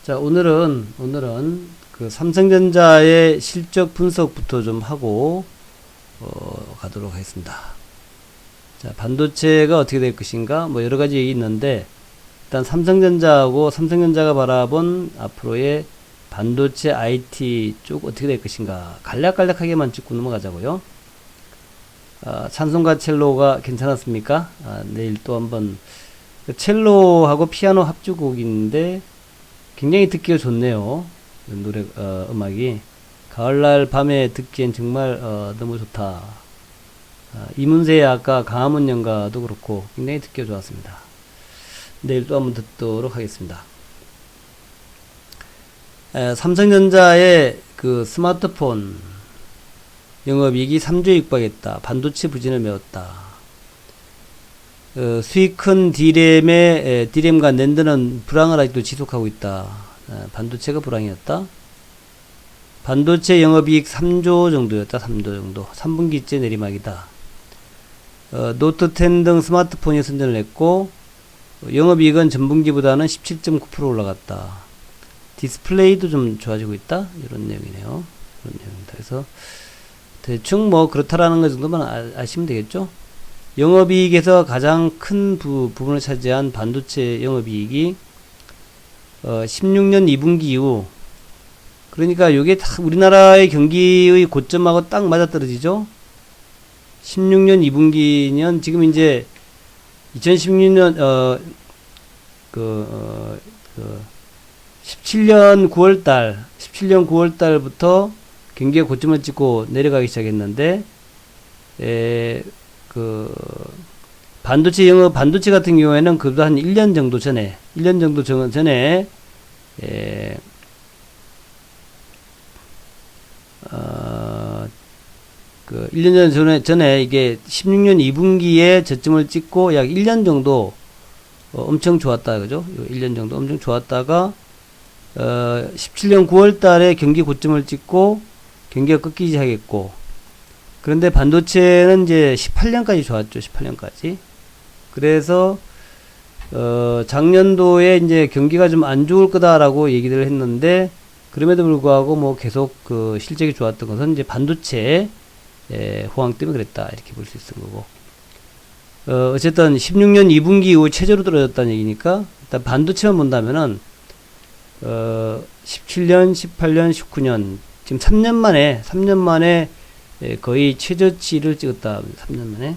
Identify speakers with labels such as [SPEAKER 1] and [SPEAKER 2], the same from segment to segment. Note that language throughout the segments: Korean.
[SPEAKER 1] 자, 오늘은 그 삼성전자의 실적 분석부터 좀 하고 가도록 하겠습니다. 자, 반도체가 어떻게 될 것인가? 뭐 여러 가지 얘기 있는데 일단 삼성전자가 바라본 앞으로의 반도체 IT 쪽 어떻게 될 것인가? 간략간략하게만 짚고 넘어가자고요. 찬송가 첼로가 괜찮았습니까? 내일 또 한번 첼로하고 피아노 합주곡인데 굉장히 듣기가 좋네요. 노래 음악이 가을날 밤에 듣기엔 정말 너무 좋다. 이문세의 아까 강화문 연가도 그렇고 굉장히 듣기가 좋았습니다. 내일 또 한번 듣도록 하겠습니다. 삼성전자의 그 스마트폰 영업이익이 3조 육박했다. 반도체 부진을 메웠다. 수익 큰 디램과 낸드는 불황을 아직도 지속하고 있다. 반도체가 불황이었다. 반도체 영업이익 3조 정도였다. 3조 정도. 3분기째 내리막이다. 노트 10 등 스마트폰이 선전을 했고 영업이익은 전분기보다는 17.9% 올라갔다. 디스플레이도 좀 좋아지고 있다. 이런 내용이네요. 그런 내용입니다. 그래서 대충 뭐 그렇다라는 것 정도만 아시면 되겠죠. 영업이익에서 가장 큰 부분을 차지한 반도체 영업이익이 16년 2분기 이후, 그러니까 요게 다 우리나라의 경기의 고점하고 딱 맞아떨어지죠. 16년 2분기년 지금 이제 2016년 17년 9월달부터 경기가 고점을 찍고 내려가기 시작했는데, 반도체 같은 경우에는 그보다 한 1년 정도 전에, 1년 전에 이게 16년 2분기에 저점을 찍고 약 1년 정도 엄청 좋았다, 그죠? 1년 정도 엄청 좋았다가 17년 9월 달에 경기 고점을 찍고 경기가 꺾이기 시작했고, 그런데 반도체는 이제 18년까지 좋았죠. 18년까지. 그래서 작년도에 이제 경기가 좀 안 좋을 거다라고 얘기를 했는데, 그럼에도 불구하고 뭐 계속 그 실적이 좋았던 것은 이제 반도체 호황 때문에 그랬다, 이렇게 볼 수 있을 거고. 어쨌든 16년 2분기 이후 최저로 떨어졌다는 얘기니까 일단 반도체만 본다면은 17년, 18년, 19년 지금 3년 만에 거의 최저치를 찍었다. 3년 만에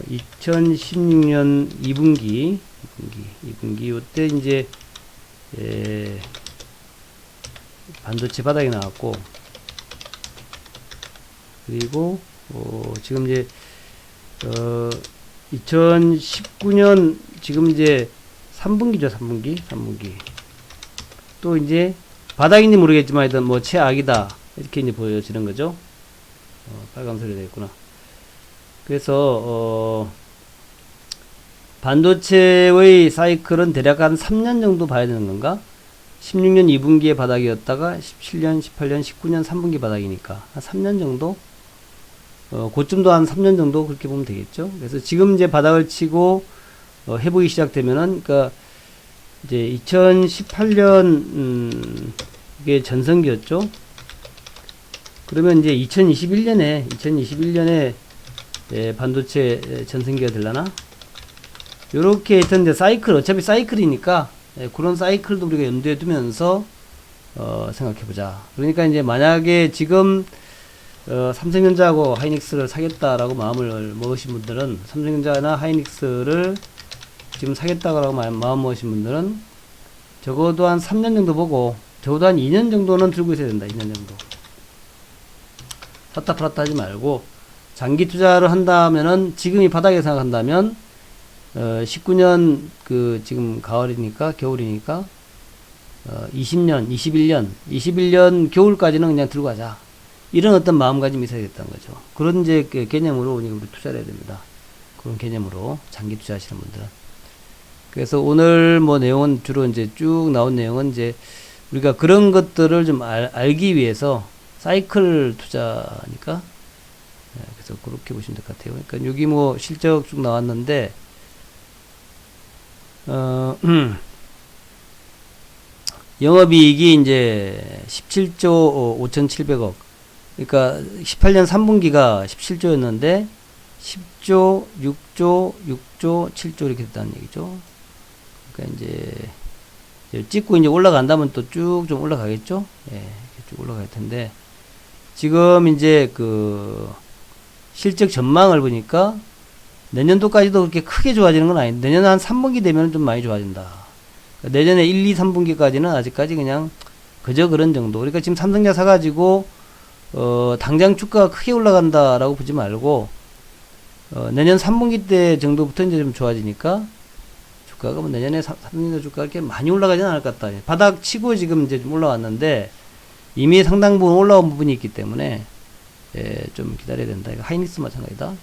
[SPEAKER 1] 2016년 2분기 이때 이제 반도체 바닥이 나왔고, 그리고 지금 이제 2019년 지금 이제 3분기죠. 3분기 또 이제 바닥인지 모르겠지만 일단 뭐 최악이다, 이렇게 이제 보여지는 거죠. 빨간색이 되겠구나. 그래서 반도체의 사이클은 대략 한 3년 정도 봐야 되는 건가? 16년 2분기에 바닥이었다가 17년, 18년, 19년 3분기 바닥이니까 한 3년 정도? 고점도 한 3년 정도 그렇게 보면 되겠죠. 그래서 지금 이제 바닥을 치고 회복이 시작되면은, 그러니까 이제 2018년 이게 전성기였죠. 그러면 이제 2021년에 반도체 전성기가 되려나? 요렇게 하여튼 이제 사이클, 어차피 사이클이니까 그런 사이클도 우리가 염두에 두면서 생각해보자. 그러니까 이제 만약에 지금 삼성전자하고 하이닉스를 사겠다라고 마음을 먹으신 분들은, 삼성전자나 하이닉스를 지금 사겠다라고 마음 먹으신 분들은 적어도 한 3년 정도 보고, 적어도 한 2년 정도는 들고 있어야 된다. 2년 정도. 샀다 팔았다 하지 말고 장기 투자를 한다면은, 지금이 바닥에 생각한다면 19년 지금 겨울이니까 20년, 21년 겨울까지는 그냥 들고 가자. 이런 어떤 마음가짐이 있어야겠다는 거죠. 그런 이제 개념으로 우리 투자를 해야 됩니다. 그런 개념으로 장기 투자하시는 분들은. 그래서 오늘 뭐 내용은 주로 이제 쭉 나온 내용은 이제 우리가 그런 것들을 좀 알기 위해서, 사이클 투자니까. 그래서 그렇게 보시면 될 것 같아요. 그러니까 여기 뭐 실적 쭉 나왔는데 영업이익이 이제 17조 5,700억. 그러니까 18년 3분기가 17조였는데 10조, 6조, 6조, 7조 이렇게 됐다는 얘기죠. 그러니까 이제 찍고 이제 올라간다면 또 쭉 좀 올라가겠죠. 예, 쭉 올라갈 텐데 지금 이제 그 실적 전망을 보니까 내년도까지도 그렇게 크게 좋아지는 건 아닌데 내년 한 3분기 되면 좀 많이 좋아진다. 그러니까 내년에 1, 2, 3분기까지는 아직까지 그냥 그저 그런 정도. 그러니까 지금 삼성전자 사가지고 당장 주가가 크게 올라간다라고 보지 말고 내년 3분기 때 정도부터 이제 좀 좋아지니까 주가가 뭐 내년에 삼성전자 주가가 이렇게 많이 올라가지는 않을 것 같다. 바닥 치고 지금 이제 좀 올라왔는데 이미 상당 부분 올라온 부분이 있기 때문에 좀 기다려야 된다. 이거 하이닉스 마찬가지다.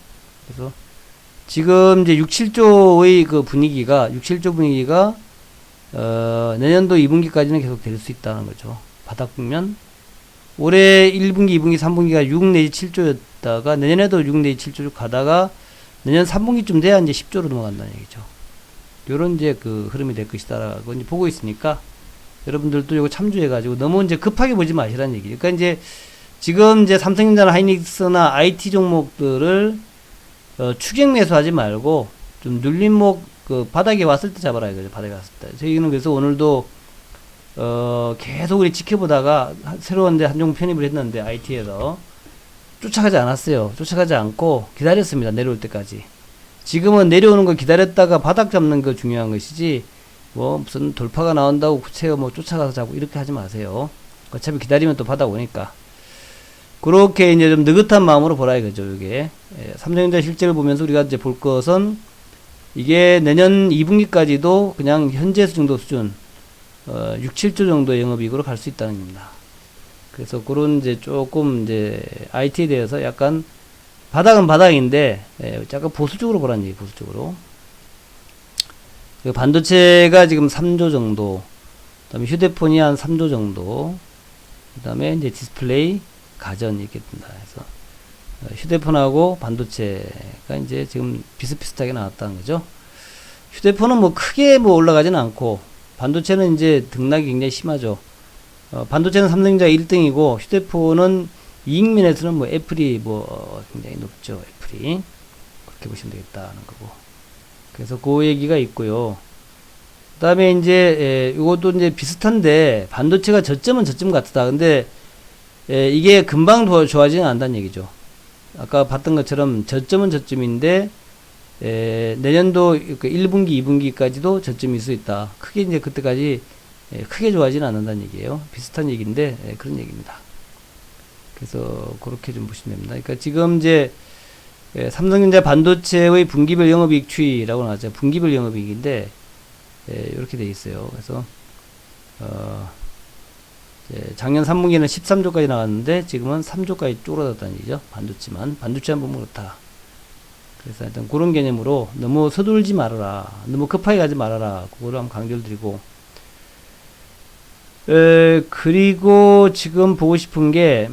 [SPEAKER 1] 그래서 지금 이제 6, 7조의 그 분위기가 6, 7조 분위기가 내년도 2분기까지는 계속 될 수 있다는 거죠. 바닥 보면 올해 1분기, 2분기, 3분기가 6 내지 7조였다가 내년에도 6 내지 7조 가다가 내년 3분기쯤 돼야 이제 10조로 넘어간다는 얘기죠. 요런 이제 그 흐름이 될 것이다라고 이제 보고 있으니까 여러분들도 요거 참조해가지고 너무 이제 급하게 보지 마시라는 얘기죠. 그러니까 이제 지금 이제 삼성전자나 하이닉스나 IT 종목들을 추격 매수하지 말고 좀 눌림목 그 바닥에 왔을 때 잡아라 이거죠. 바닥에 왔을 때. 저희는 그래서 오늘도 계속 우리 지켜보다가 새로운 데 한 종목 편입을 했는데 IT에서 쫓아가지 않았어요. 쫓아가지 않고 기다렸습니다. 내려올 때까지. 지금은 내려오는 거 기다렸다가 바닥 잡는 거 중요한 것이지 뭐 무슨 돌파가 나온다고 구체어 뭐 쫓아가서 잡고 이렇게 하지 마세요. 어차피 기다리면 또 바닥 오니까. 그렇게 이제 좀 느긋한 마음으로 보라 이거죠. 이게 삼성전자 실적을 보면서 우리가 이제 볼 것은 이게 내년 2분기까지도 그냥 현재 정도 수준 6, 7조 정도의 영업이익으로 갈 수 있다는 겁니다. 그래서 그런 이제 조금 이제 IT에 대해서 약간 바닥은 바닥인데 약간 보수적으로 보라는 얘기, 보수적으로. 반도체가 지금 3조 정도, 그 다음에 휴대폰이 한 3조 정도, 그 다음에 이제 디스플레이, 가전 이렇게 된다 해서 휴대폰하고 반도체가 이제 지금 비슷비슷하게 나왔다는 거죠. 휴대폰은 뭐 크게 뭐 올라가지는 않고 반도체는 이제 등락이 굉장히 심하죠. 반도체는 삼성전자 1등이고 휴대폰은 이익면에서는 뭐 애플이 뭐 굉장히 높죠. 애플이 그렇게 보시면 되겠다는 거고. 그래서 그 얘기가 있고요. 그 다음에 이제 이것도 이제 비슷한데 반도체가 저점은 저점 같다. 근데 이게 금방 좋아지는 않는다는 얘기죠. 아까 봤던 것처럼 저점은 저점인데 내년도 1분기, 2분기까지도 저점이 있을 수 있다. 크게 이제 그때까지 크게 좋아지는 않는다는 얘기예요. 비슷한 얘기인데 그런 얘기입니다. 그래서 그렇게 좀 보시면 됩니다. 그러니까 지금 이제 삼성전자 반도체의 분기별 영업이익 추이라고 나왔죠. 분기별 영업이익인데 이렇게 돼 있어요. 그래서 작년 3분기에는 13조까지 나왔는데 지금은 3조까지 쪼그라졌다는 얘기죠. 반도체만. 반도체만 보면 그렇다. 그래서 일단 그런 개념으로 너무 서둘지 말아라. 너무 급하게 가지 말아라. 그거를 한번 강조를 드리고. 그리고 지금 보고 싶은 게,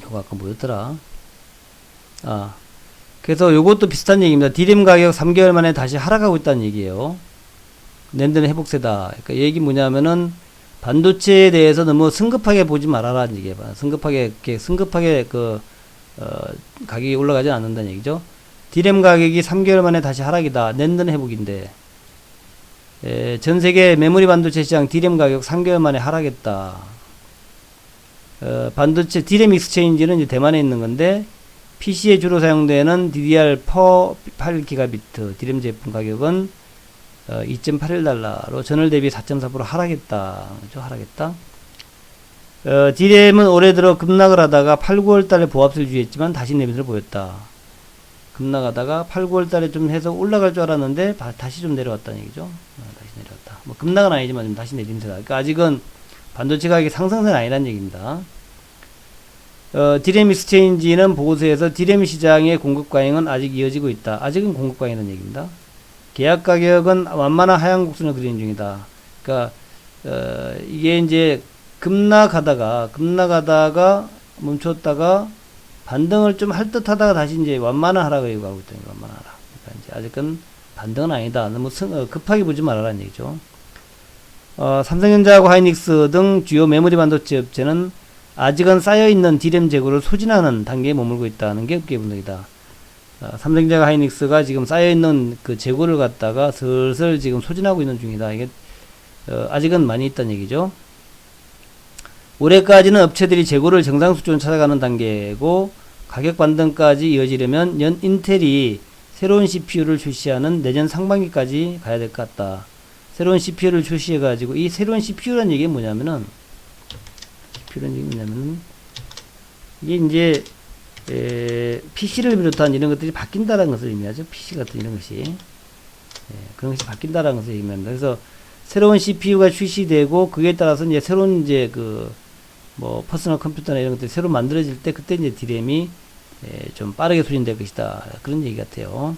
[SPEAKER 1] 이거 아까 뭐였더라? 그래서 요것도 비슷한 얘기입니다. 디램 가격 3개월 만에 다시 하락하고 있다는 얘기예요. 낸드는 회복세다. 그러니까 얘기 뭐냐면은 반도체에 대해서 너무 성급하게 보지 말아라는 얘기예요. 성급하게 가격이 올라가지 않는다는 얘기죠. 디램 가격이 3개월 만에 다시 하락이다. 낸드는 회복인데 전 세계 메모리 반도체 시장 디램 가격 3개월 만에 하락했다. 반도체 디램 익스체인지는 이제 대만에 있는 건데 PC에 주로 사용되는 DDR4 8GB 디램 제품 가격은 2.81달러로 전월 대비 4.4% 하락했다. 그죠? 하락했다. 디램은 올해 들어 급락을 하다가 8, 9월 달에 보합세를 유지했지만 다시 내림세를 보였다. 급락하다가 8, 9월 달에 좀 해서 올라갈 줄 알았는데 다시 좀 내려왔다는 얘기죠. 다시 내려왔다. 뭐 급락은 아니지만 좀 다시 내림세다. 그러니까 아직은 반도체 가격이 상승세는 아니라는 얘기입니다. 디램 익스체인지는 보고서에서 디램 시장의 공급 과잉은 아직 이어지고 있다. 아직은 공급 과잉이라는 얘기입니다. 계약 가격은 완만한 하향 곡선을 그리는 중이다. 그러니까 이게 이제 급락하다가 멈췄다가 반등을 좀 할 듯하다가 다시 이제 완만한 하락을 가고 있다는 완만한 하락. 그러니까 이제 아직은 반등은 아니다. 너무 급하게 보지 말아라는 얘기죠. 삼성전자하고 하이닉스 등 주요 메모리 반도체 업체는 아직은 쌓여있는 D램 재고를 소진하는 단계에 머물고 있다는 게 업계 분석이다. 삼성전자와 하이닉스가 지금 쌓여있는 그 재고를 갖다가 슬슬 지금 소진하고 있는 중이다. 이게 아직은 많이 있다는 얘기죠. 올해까지는 업체들이 재고를 정상 수준으로 찾아가는 단계고, 가격 반등까지 이어지려면 인텔이 새로운 CPU를 출시하는 내년 상반기까지 가야 될 것 같다. 새로운 CPU를 출시해가지고, 이 새로운 CPU라는 얘기가 뭐냐면은, 이게 이제 PC를 비롯한 이런 것들이 바뀐다는 것을 의미하죠. PC 같은 이런 것이 그런 것이 바뀐다는 것을 의미합니다. 그래서 새로운 CPU가 출시되고, 그에 따라서 이제 새로운 이제 뭐 퍼스널 컴퓨터나 이런 것들이 새로 만들어질 때, 그때 이제 D램이 좀 빠르게 소진될 것이다. 그런 얘기 같아요.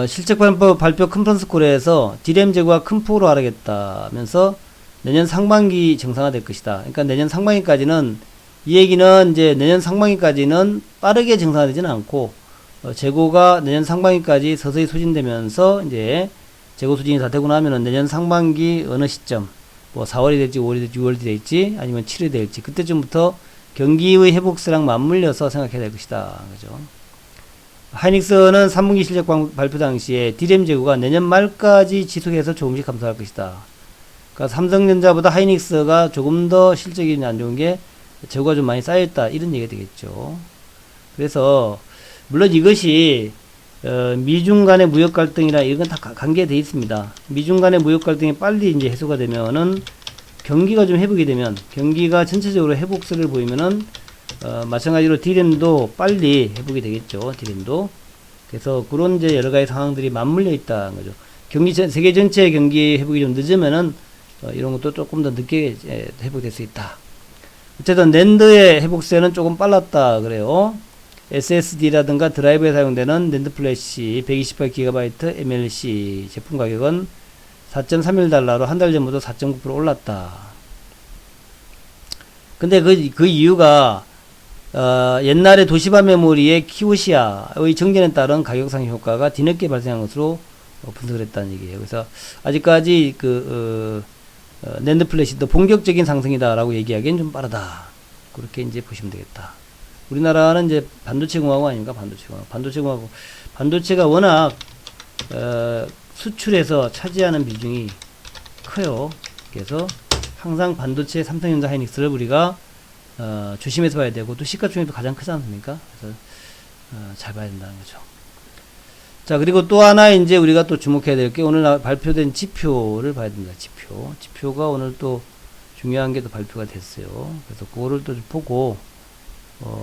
[SPEAKER 1] 실적 발표 컨퍼런스콜에서 D램 재고가 큰 폭으로 하락했다면서 내년 상반기 정상화될 것이다. 그러니까 내년 상반기까지는, 이 얘기는 이제 내년 상반기까지는 빠르게 정상화되지는 않고, 재고가 내년 상반기까지 서서히 소진되면서 이제 재고 소진이 다 되고 나면은 내년 상반기 어느 시점, 뭐 4월이 될지 5월이 될지 6월이 될지 아니면 7월이 될지, 그때쯤부터 경기의 회복세랑 맞물려서 생각해야 될 것이다. 그죠? 하이닉스는 3분기 실적 발표 당시에 D램 재고가 내년 말까지 지속해서 조금씩 감소할 것이다. 그러니까 삼성전자보다 하이닉스가 조금 더 실적이 안 좋은 게 재고가 좀 많이 쌓여있다, 이런 얘기가 되겠죠. 그래서 물론 이것이 미중 간의 무역 갈등이나 이런 건 다 관계되어 있습니다. 미중 간의 무역 갈등이 빨리 이제 해소가 되면은, 경기가 좀 회복이 되면, 경기가 전체적으로 회복세를 보이면은 마찬가지로 D램도 빨리 회복이 되겠죠. D램도. 그래서 그런 이제 여러 가지 상황들이 맞물려 있다는 거죠. 세계 전체의 경기 회복이 좀 늦으면은 이런 것도 조금 더 늦게 회복될 수 있다. 어쨌든 낸드의 회복세는 조금 빨랐다 그래요. SSD라든가 드라이브에 사용되는 낸드 플래시 128GB MLC 제품 가격은 4.31달러로 한 달 전보다 4.9% 올랐다. 근데 그 이유가 옛날에 도시바 메모리의 키오시아의 정전에 따른 가격 상승 효과가 뒤늦게 발생한 것으로 분석을 했다는 얘기예요. 그래서 아직까지 낸드 플래시도 본격적인 상승이다라고 얘기하기엔 좀 빠르다. 그렇게 이제 보시면 되겠다. 우리나라는 이제 반도체 공화국 아닙니까? 반도체 공화국. 반도체가 워낙 수출에서 차지하는 비중이 커요. 그래서 항상 반도체 삼성전자 하이닉스를 우리가 조심해서 봐야 되고, 또 시가총액도 가장 크지 않습니까? 그래서 잘 봐야 된다는 거죠. 자, 그리고 또 하나 이제 우리가 또 주목해야 될 게, 오늘 발표된 지표를 봐야 됩니다. 지표가 오늘 또 중요한 게 또 발표가 됐어요. 그래서 그거를 또 보고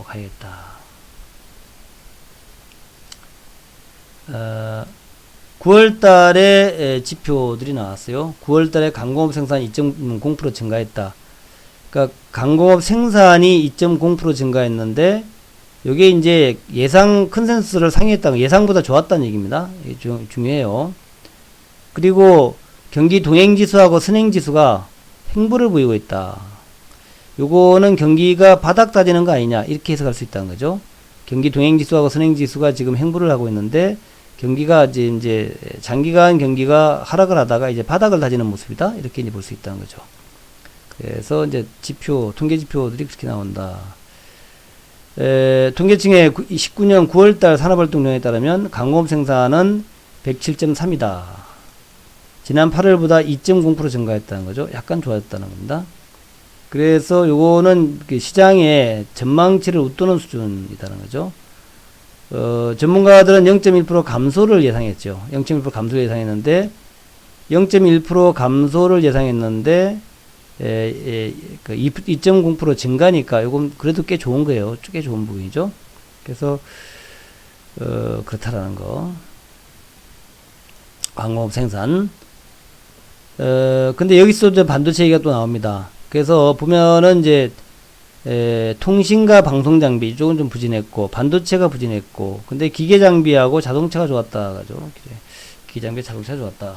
[SPEAKER 1] 가야겠다. 9월달에 지표들이 나왔어요. 9월달에 강공업 생산 2.0% 증가했다. 그러니까 강공업 생산이 2.0% 증가했는데, 요게 이제 예상 컨센서스를 상회했다는, 예상보다 좋았다는 얘기입니다. 이게 중요해요. 그리고 경기 동행지수하고 선행지수가 횡보를 보이고 있다. 요거는 경기가 바닥 다지는 거 아니냐, 이렇게 해석할 수 있다는 거죠. 경기 동행지수하고 선행지수가 지금 횡보를 하고 있는데, 경기가 이제 장기간 경기가 하락을 하다가 이제 바닥을 다지는 모습이다, 이렇게 이제 볼 수 있다는 거죠. 그래서 이제 통계지표들이 그렇게 나온다. 통계청의 19년 9월달 산업활동량에 따르면 강공업 생산은 107.3이다. 지난 8월보다 2.0% 증가했다는 거죠. 약간 좋아졌다는 겁니다. 그래서 요거는 시장의 전망치를 웃도는 수준이라는 거죠. 전문가들은 0.1% 감소를 예상했죠. 0.1% 감소를 예상했는데, 0.1% 감소를 예상했는데, 2.0% 증가니까 요건 그래도 꽤 좋은 거예요. 꽤 좋은 부분이죠. 그래서 그렇다라는 거. 광공업 생산. 근데 여기서 이제 반도체 얘기가 또 나옵니다. 그래서 보면은 이제 통신과 방송 장비 이쪽은 좀 부진했고, 반도체가 부진했고, 근데 기계 장비하고 자동차가 좋았다 가죠. 기계 장비, 자동차 좋았다.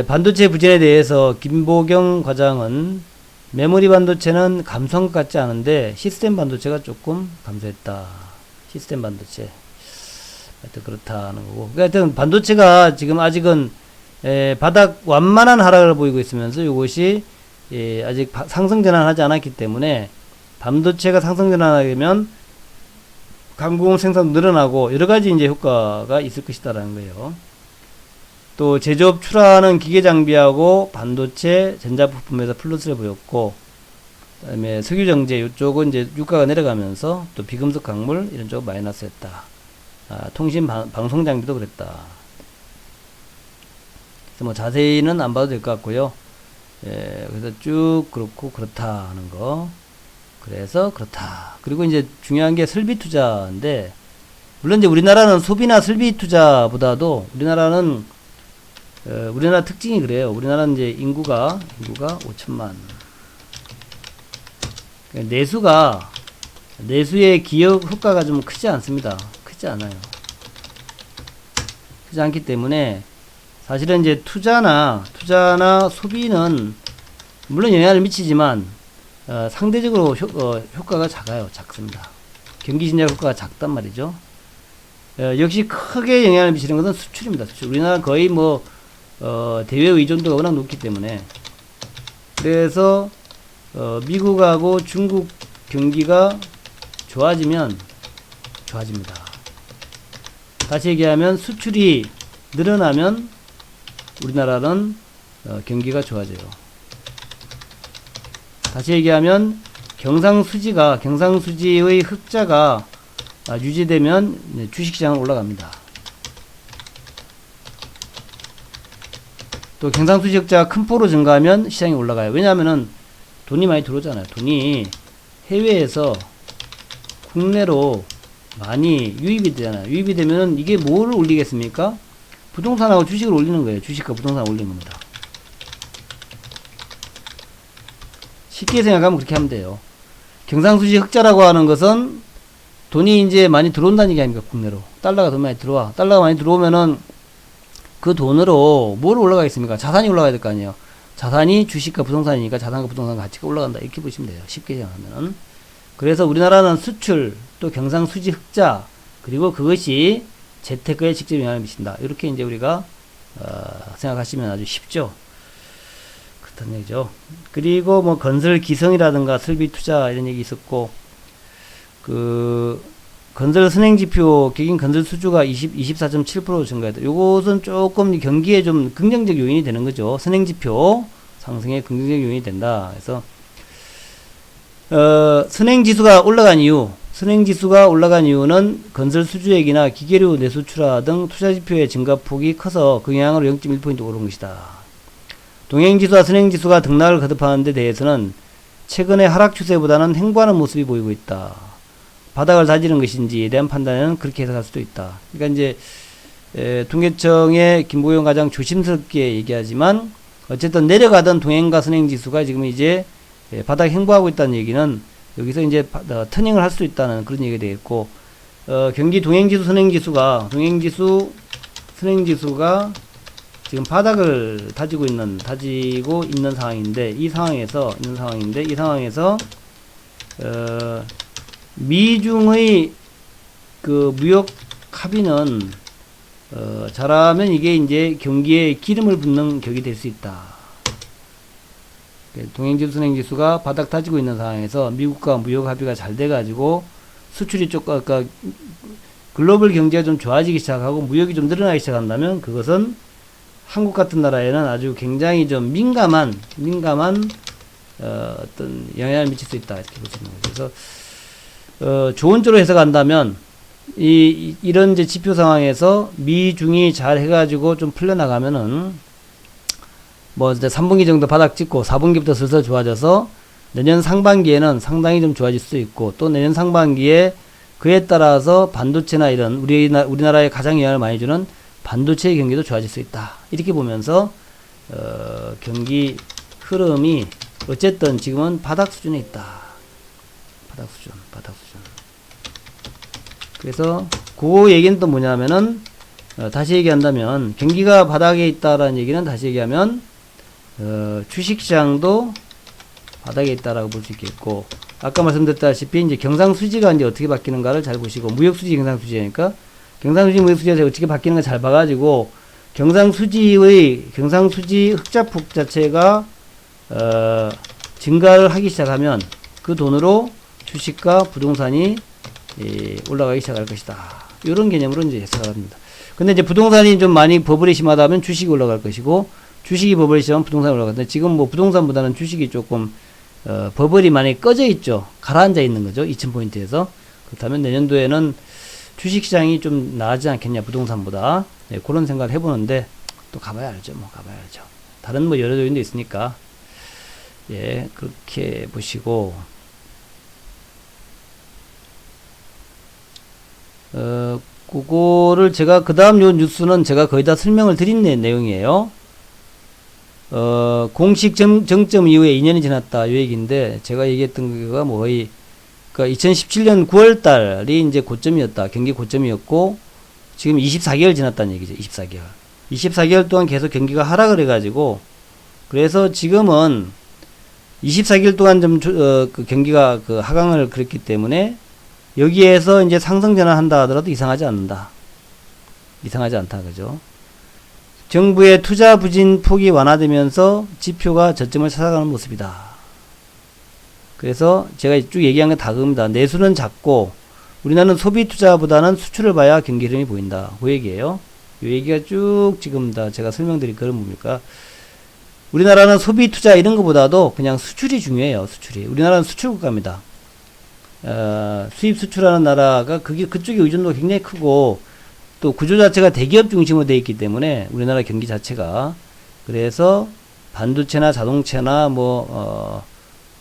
[SPEAKER 1] 반도체 부진에 대해서 김보경 과장은 메모리 반도체는 감소한 것 같지 않은데 시스템 반도체가 조금 감소했다. 시스템 반도체. 하여튼 그렇다는 거고. 그러니까 하여튼 반도체가 지금 아직은 바닥 완만한 하락을 보이고 있으면서 이것이 아직 상승 전환하지 않았기 때문에 반도체가 상승 전환하게 되면 강공 생산도 늘어나고 여러 가지 이제 효과가 있을 것이다라는 거예요. 또 제조업 출하하는 기계 장비하고 반도체 전자부품에서 플러스를 보였고, 그다음에 석유 정제 이쪽은 이제 유가가 내려가면서 또 비금속 광물 이런 쪽 마이너스였다. 통신 방송 장비도 그랬다. 그래서 뭐 자세히는 안 봐도 될 것 같고요. 그래서 쭉 그렇고 그렇다 하는 거. 그래서 그렇다. 그리고 이제 중요한 게 설비 투자인데, 물론 이제 우리나라는 소비나 설비 투자보다도 우리나라는 우리나라 특징이 그래요. 우리나라는 이제 인구가 5천만. 내수의 기업 효과가 좀 크지 않습니다. 크지 않아요. 크지 않기 때문에 사실은 이제 투자나 소비는 물론 영향을 미치지만 상대적으로 효과가 작습니다. 경기 진작 효과가 작단 말이죠. 역시 크게 영향을 미치는 것은 수출입니다. 수출. 우리나라 거의 뭐 대외 의존도가 워낙 높기 때문에, 그래서 미국하고 중국 경기가 좋아지면 좋아집니다. 다시 얘기하면 수출이 늘어나면 우리나라는 경기가 좋아져요. 다시 얘기하면 경상수지의 흑자가 유지되면 주식시장은 올라갑니다. 또 경상수지 흑자가 큰 폭으로 증가하면 시장이 올라가요. 왜냐하면은 돈이 많이 들어오잖아요. 돈이 해외에서 국내로 많이 유입이 되잖아요. 유입이 되면은 이게 뭐를 올리겠습니까? 부동산하고 주식을 올리는 거예요. 주식과 부동산을 올리는 겁니다. 쉽게 생각하면 그렇게 하면 돼요. 경상수지 흑자라고 하는 것은 돈이 이제 많이 들어온다는 얘기 아닙니까? 국내로. 달러가 더 많이 들어와. 달러가 많이 들어오면은 그 돈으로 뭘 올라가겠습니까? 자산이 올라가야 될 거 아니에요. 자산이 주식과 부동산이니까 자산과 부동산 가치가 올라간다. 이렇게 보시면 돼요. 쉽게 생각하면은. 그래서 우리나라는 수출, 또 경상수지 흑자, 그리고 그것이 재테크에 직접 영향을 미친다. 이렇게 이제 우리가 생각하시면 아주 쉽죠. 그렇다는 얘기죠. 그리고 뭐 건설 기성이라든가 설비 투자 이런 얘기 있었고, 건설 선행지표 객인 건설 수주가 24.7% 증가했다. 요것은 조금 경기에 좀 긍정적 요인이 되는 거죠. 선행지표 상승에 긍정적 요인이 된다. 그래서 선행지수가 올라간 이유는 건설 수주액이나 기계류 내수출하 등 투자지표의 증가폭이 커서 그 영향으로 0.1포인트 오른 것이다. 동행지수와 선행지수가 등락을 거듭하는 데 대해서는 최근의 하락 추세보다는 횡보하는 모습이 보이고 있다. 바닥을 다지는 것인지에 대한 판단은 그렇게 해석할 수도 있다. 그러니까 이제 통계청의 김보영 과장 조심스럽게 얘기하지만 어쨌든 내려가던 동행과 선행지수가 지금 이제 바닥 횡보하고 있다는 얘기는 여기서 이제 터닝을 할 수 있다는 그런 얘기가 되겠고, 경기 동행지수, 선행지수가 지금 바닥을 다지고 있는 상황인데, 이 상황에서 미중의 그 무역 합의는 잘하면 이게 이제 경기에 기름을 붓는 격이 될 수 있다. 동행지수, 선행지수가 바닥 다지고 있는 상황에서 미국과 무역 합의가 잘 돼가지고 수출이 그러니까 글로벌 경제가 좀 좋아지기 시작하고 무역이 좀 늘어나기 시작한다면 그것은 한국 같은 나라에는 아주 굉장히 좀 민감한 어떤 영향을 미칠 수 있다. 이렇게 보시는 거죠. 그래서 좋은 쪽으로 해석한다면 이런 이제 지표 상황에서 미중이 잘 해가지고 좀 풀려나가면은 뭐 이제 3분기 정도 바닥 찍고 4분기부터 슬슬 좋아져서 내년 상반기에는 상당히 좀 좋아질 수 있고, 또 내년 상반기에 그에 따라서 반도체나 이런 우리나라에 가장 영향을 많이 주는 반도체의 경기도 좋아질 수 있다. 이렇게 보면서 경기 흐름이 어쨌든 지금은 바닥 수준에 있다. 바닥 수준. 그래서 그 얘기는 또 뭐냐면은 다시 얘기한다면 경기가 바닥에 있다라는 얘기는 다시 얘기하면 주식시장도 바닥에 있다라고 볼 수 있겠고, 아까 말씀드렸다시피 이제 경상수지가 이제 어떻게 바뀌는가를 잘 보시고, 무역수지, 경상수지니까 경상수지 무역수지가 어떻게 바뀌는 걸 잘 봐가지고 경상수지 흑자폭 자체가 증가를 하기 시작하면 그 돈으로 주식과 부동산이 올라가기 시작할 것이다. 이런 개념으로 이제 해석을 합니다. 근데 이제 부동산이 좀 많이 버블이 심하다면 주식이 올라갈 것이고, 주식이 버블이 심하면 부동산이 올라가는데, 지금 뭐 부동산보다는 주식이 조금 버블이 많이 꺼져 있죠. 가라앉아 있는 거죠. 2000포인트에서. 그렇다면 내년도에는 주식시장이 좀 나아지지 않겠냐, 부동산보다. 네, 그런 생각을 해보는데, 또 가봐야 알죠. 뭐 가봐야 알죠. 다른 뭐 여러 요인도 있으니까. 예, 그렇게 보시고, 그거를 제가, 그 다음 요 뉴스는 제가 거의 다 설명을 드린 내용이에요. 공식 정점 이후에 2년이 지났다. 요 얘기인데, 제가 얘기했던 거가 뭐 거의, 그러니까 2017년 9월 달이 이제 고점이었다. 경기 고점이었고, 지금 24개월 지났다는 얘기죠. 24개월. 24개월 동안 계속 경기가 하락을 해가지고, 그래서 지금은 24개월 동안 좀, 그 경기가 그 하강을 그랬기 때문에, 여기에서 이제 상승 전환한다 하더라도 이상하지 않는다. 이상하지 않다. 그죠? 정부의 투자 부진 폭이 완화되면서 지표가 저점을 찾아가는 모습이다. 그래서 제가 쭉 얘기한 건 다 그겁니다. 내수는 작고 우리나라는 소비 투자보다는 수출을 봐야 경기 흐름이 보인다. 그 얘기예요. 이 얘기가 쭉 지금 다 제가 설명드린 그런 뭡니까? 우리나라는 소비 투자 이런 것보다도 그냥 수출이 중요해요. 수출이. 우리나라는 수출 국가입니다. 수입 수출하는 나라가 그쪽에 의존도가 굉장히 크고, 또 구조 자체가 대기업 중심으로 되어 있기 때문에 우리나라 경기 자체가, 그래서 반도체나 자동차나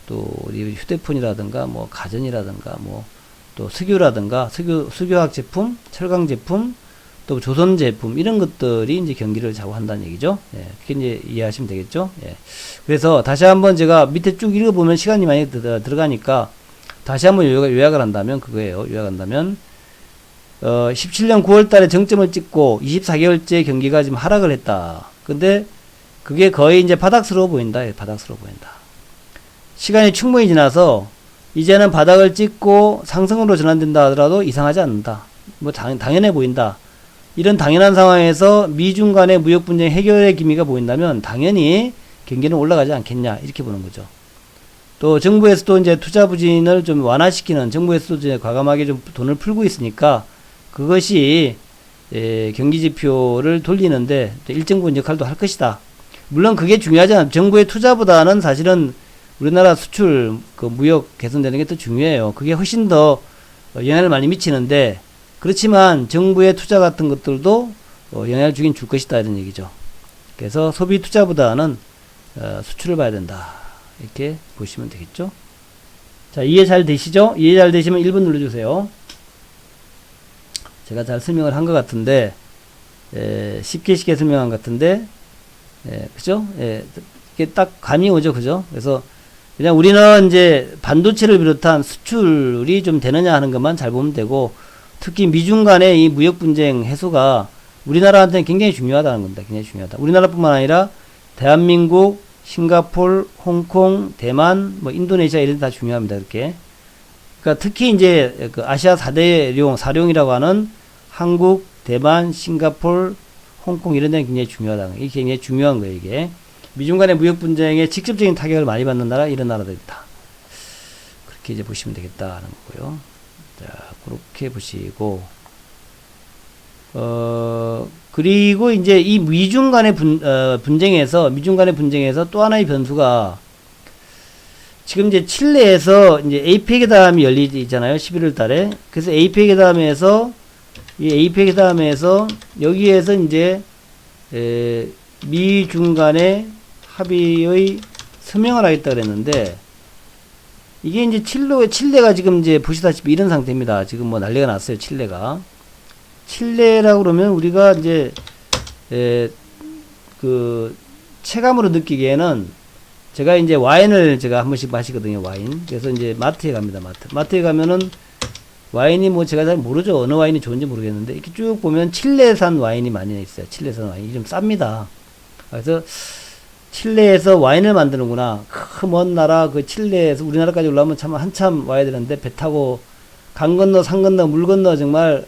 [SPEAKER 1] 또 휴대폰이라든가 뭐 가전이라든가 뭐 또 석유라든가 석유화학 제품, 철강 제품, 또 조선 제품 이런 것들이 이제 경기를 좌우한다는 얘기죠. 예, 그렇게 이제 이해하시면 되겠죠. 예. 그래서 다시 한번 제가 밑에 쭉 읽어보면 시간이 많이 들어가니까 다시 한번 요약을 한다면 그거예요. 요약한다면 17년 9월 달에 정점을 찍고 24개월째 경기가 지금 하락을 했다. 근데 그게 거의 이제 바닥스러워 보인다. 바닥스러워 보인다. 시간이 충분히 지나서 이제는 바닥을 찍고 상승으로 전환된다 하더라도 이상하지 않는다. 뭐 당연해 보인다. 이런 당연한 상황에서 미중 간의 무역 분쟁 해결의 기미가 보인다면 당연히 경기는 올라가지 않겠냐. 이렇게 보는 거죠. 또 정부에서도 이제 투자 부진을 좀 완화시키는, 정부에서도 이제 과감하게 좀 돈을 풀고 있으니까 그것이 경기 지표를 돌리는데 또 일정 부분 역할도 할 것이다. 물론 그게 중요하지 않아요. 정부의 투자보다는 사실은 우리나라 수출 그 무역 개선되는 게 더 중요해요. 그게 훨씬 더 영향을 많이 미치는데, 그렇지만 정부의 투자 같은 것들도 영향을 주긴 줄 것이다 이런 얘기죠. 그래서 소비 투자보다는 수출을 봐야 된다. 이렇게 보시면 되겠죠. 자, 이해 잘 되시죠? 이해 잘 되시면 1번 눌러주세요. 제가 잘 설명을 한 것 같은데, 쉽게 설명한 것 같은데, 그죠? 이게 딱 감이 오죠, 그죠? 그래서 그냥 우리는 이제 반도체를 비롯한 수출이 좀 되느냐 하는 것만 잘 보면 되고, 특히 미중 간의 이 무역 분쟁 해소가 우리나라한테는 굉장히 중요하다는 겁니다. 굉장히 중요하다. 우리나라뿐만 아니라 대한민국, 싱가폴, 홍콩, 대만, 뭐 인도네시아 이런 데 다 중요합니다. 이렇게. 그러니까 특히 이제 그 아시아 4대룡이라고 하는 한국, 대만, 싱가폴, 홍콩 이런 데는 굉장히 중요하다. 이게 굉장히 중요한 거예요, 이게. 미중 간의 무역 분쟁에 직접적인 타격을 많이 받는 나라, 이런 나라들이다. 그렇게 이제 보시면 되겠다는 거고요. 자, 그렇게 보시고, 그리고 이제 이 미중 간의 분쟁에서 또 하나의 변수가, 지금 이제 칠레에서 이제 에이펙 회담이 열리잖아요. 11월 달에. 그래서 에이펙 회담에서, 여기에서 이제, 미중 간의 합의의 서명을 하겠다 그랬는데, 이게 이제 칠레가 지금 이제 보시다시피 이런 상태입니다. 지금 뭐 난리가 났어요. 칠레라고 그러면 우리가 이제, 그, 체감으로 느끼기에는, 제가 이제 와인을 제가 한 번씩 마시거든요, 와인. 그래서 이제 마트에 갑니다, 마트에 가면은 와인이 뭐 제가 잘 모르죠. 어느 와인이 좋은지 모르겠는데, 이렇게 쭉 보면 칠레산 와인이 많이 있어요. 칠레산 와인이 좀 쌉니다. 그래서 칠레에서 와인을 만드는구나. 그 먼 나라, 그 칠레에서 우리나라까지 올라오면 참 한참 와야 되는데, 배 타고 강 건너, 산 건너, 물 건너 정말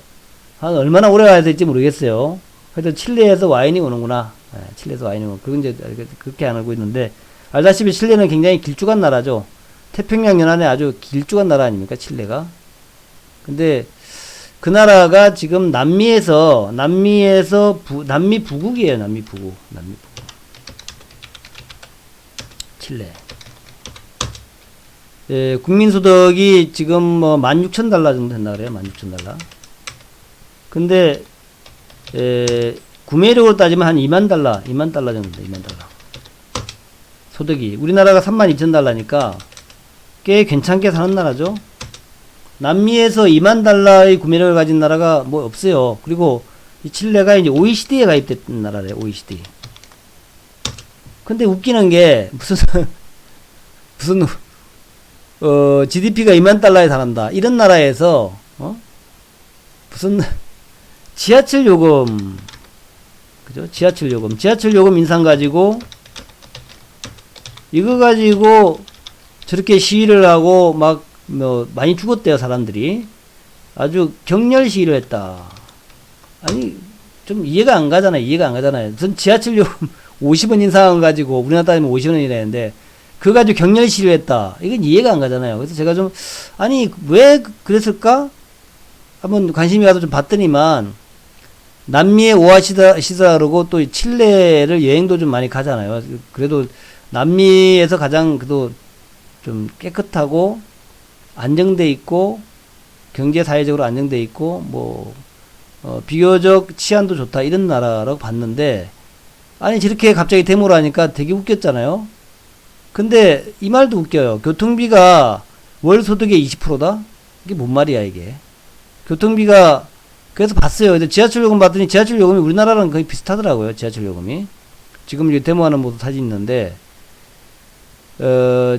[SPEAKER 1] 한 얼마나 오래 가야 될지 모르겠어요. 하여튼 칠레에서 와인이 오는구나. 예, 칠레에서 와인이 오는, 그건 이제 그렇게 안 알고 있는데, 알다시피 칠레는 굉장히 길쭉한 나라죠. 태평양 연안에 아주 길쭉한 나라 아닙니까, 칠레가? 근데 그 나라가 지금 남미 부국이에요, 남미 부국. 칠레. 예, 국민소득이 지금 뭐 16,000달러 정도 된다 그래요. 16,000달러. 근데 구매력으로 따지면 한 2만 달러 정도 돼. 2만 달러. 소득이 우리나라가 32,000달러니까 꽤 괜찮게 사는 나라죠. 남미에서 2만 달러의 구매력을 가진 나라가 뭐 없어요. 그리고 이 칠레가 이제 OECD에 가입됐던 나라래요. OECD. 근데 웃기는 게 무슨 GDP가 2만 달러에 달한다. 이런 나라에서 무슨 지하철 요금, 그죠? 지하철 요금 인상 가지고 이거 가지고 저렇게 시위를 하고 막 뭐 많이 죽었대요, 사람들이. 아주 격렬 시위를 했다. 아니 좀 이해가 안 가잖아요. 전 지하철 요금 50원 인상을 가지고 우리나라 따지면 50원이라는데 그거 가지고 격렬 시위를 했다. 이건 이해가 안 가잖아요. 그래서 제가 좀 아니 왜 그랬을까? 한번 관심이 가서 좀 봤더니만 남미의 오아시스라 그러고 또 칠레를 여행도 좀 많이 가잖아요. 그래도 남미에서 가장 그래도 좀 깨끗하고 안정돼 있고 경제 사회적으로 안정돼 있고 뭐 비교적 치안도 좋다 이런 나라라고 봤는데 아니 저렇게 갑자기 데모를 하니까 되게 웃겼잖아요. 근데 이 말도 웃겨요. 교통비가 월 소득의 20%다? 이게 뭔 말이야 이게. 교통비가 그래서 봤어요. 근데 지하철 요금 봤더니 지하철 요금이 우리나라랑 거의 비슷하더라고요. 지하철 요금이. 지금 이제 데모하는 모습 사진 있는데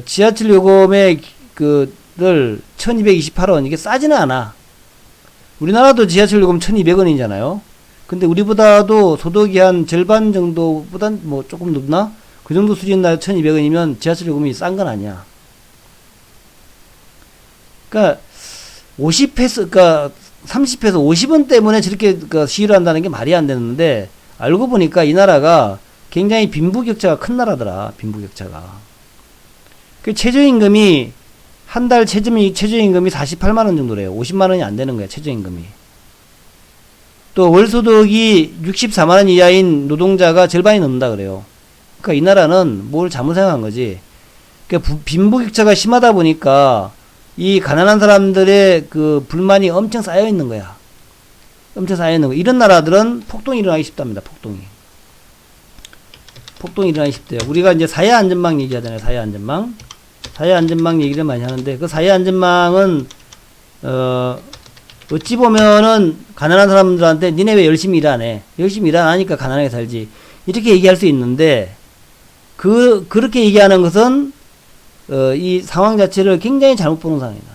[SPEAKER 1] 지하철 요금의 그를 1228원 이게 싸지는 않아. 우리나라도 지하철 요금 1200원이잖아요. 근데 우리보다도 소득이 한 절반 정도보단 뭐 조금 높나? 그 정도 수준 나 1200원이면 지하철 요금이 싼 건 아니야. 그러니까 50패스 그러니까 30패서 50원 때문에 저렇게 시위를 한다는 게 말이 안 되는데 알고 보니까 이 나라가 굉장히 빈부격차가 큰 나라더라. 빈부격차가. 그 최저임금이 한 달 최저임금이 48만 원 정도래요. 50만 원이 안 되는 거야. 최저임금이. 또 월소득이 64만 원 이하인 노동자가 절반이 넘는다 그래요. 그러니까 이 나라는 뭘 잘못 생각한 거지. 그러니까 빈부격차가 심하다 보니까 이 가난한 사람들의 그 불만이 엄청 쌓여 있는 거야. 엄청 쌓여 있는 거. 이런 나라들은 폭동이 일어나기 쉽답니다. 폭동이 일어나기 쉽대요. 우리가 이제 사회안전망 얘기하잖아요. 사회안전망 얘기를 많이 하는데 그 사회안전망은 어찌 보면은 가난한 사람들한테 니네 왜 열심히 일 안 해? 열심히 일 안 하니까 가난하게 살지. 이렇게 얘기할 수 있는데 그렇게 얘기하는 것은 이 상황 자체를 굉장히 잘못 보는 상황이다.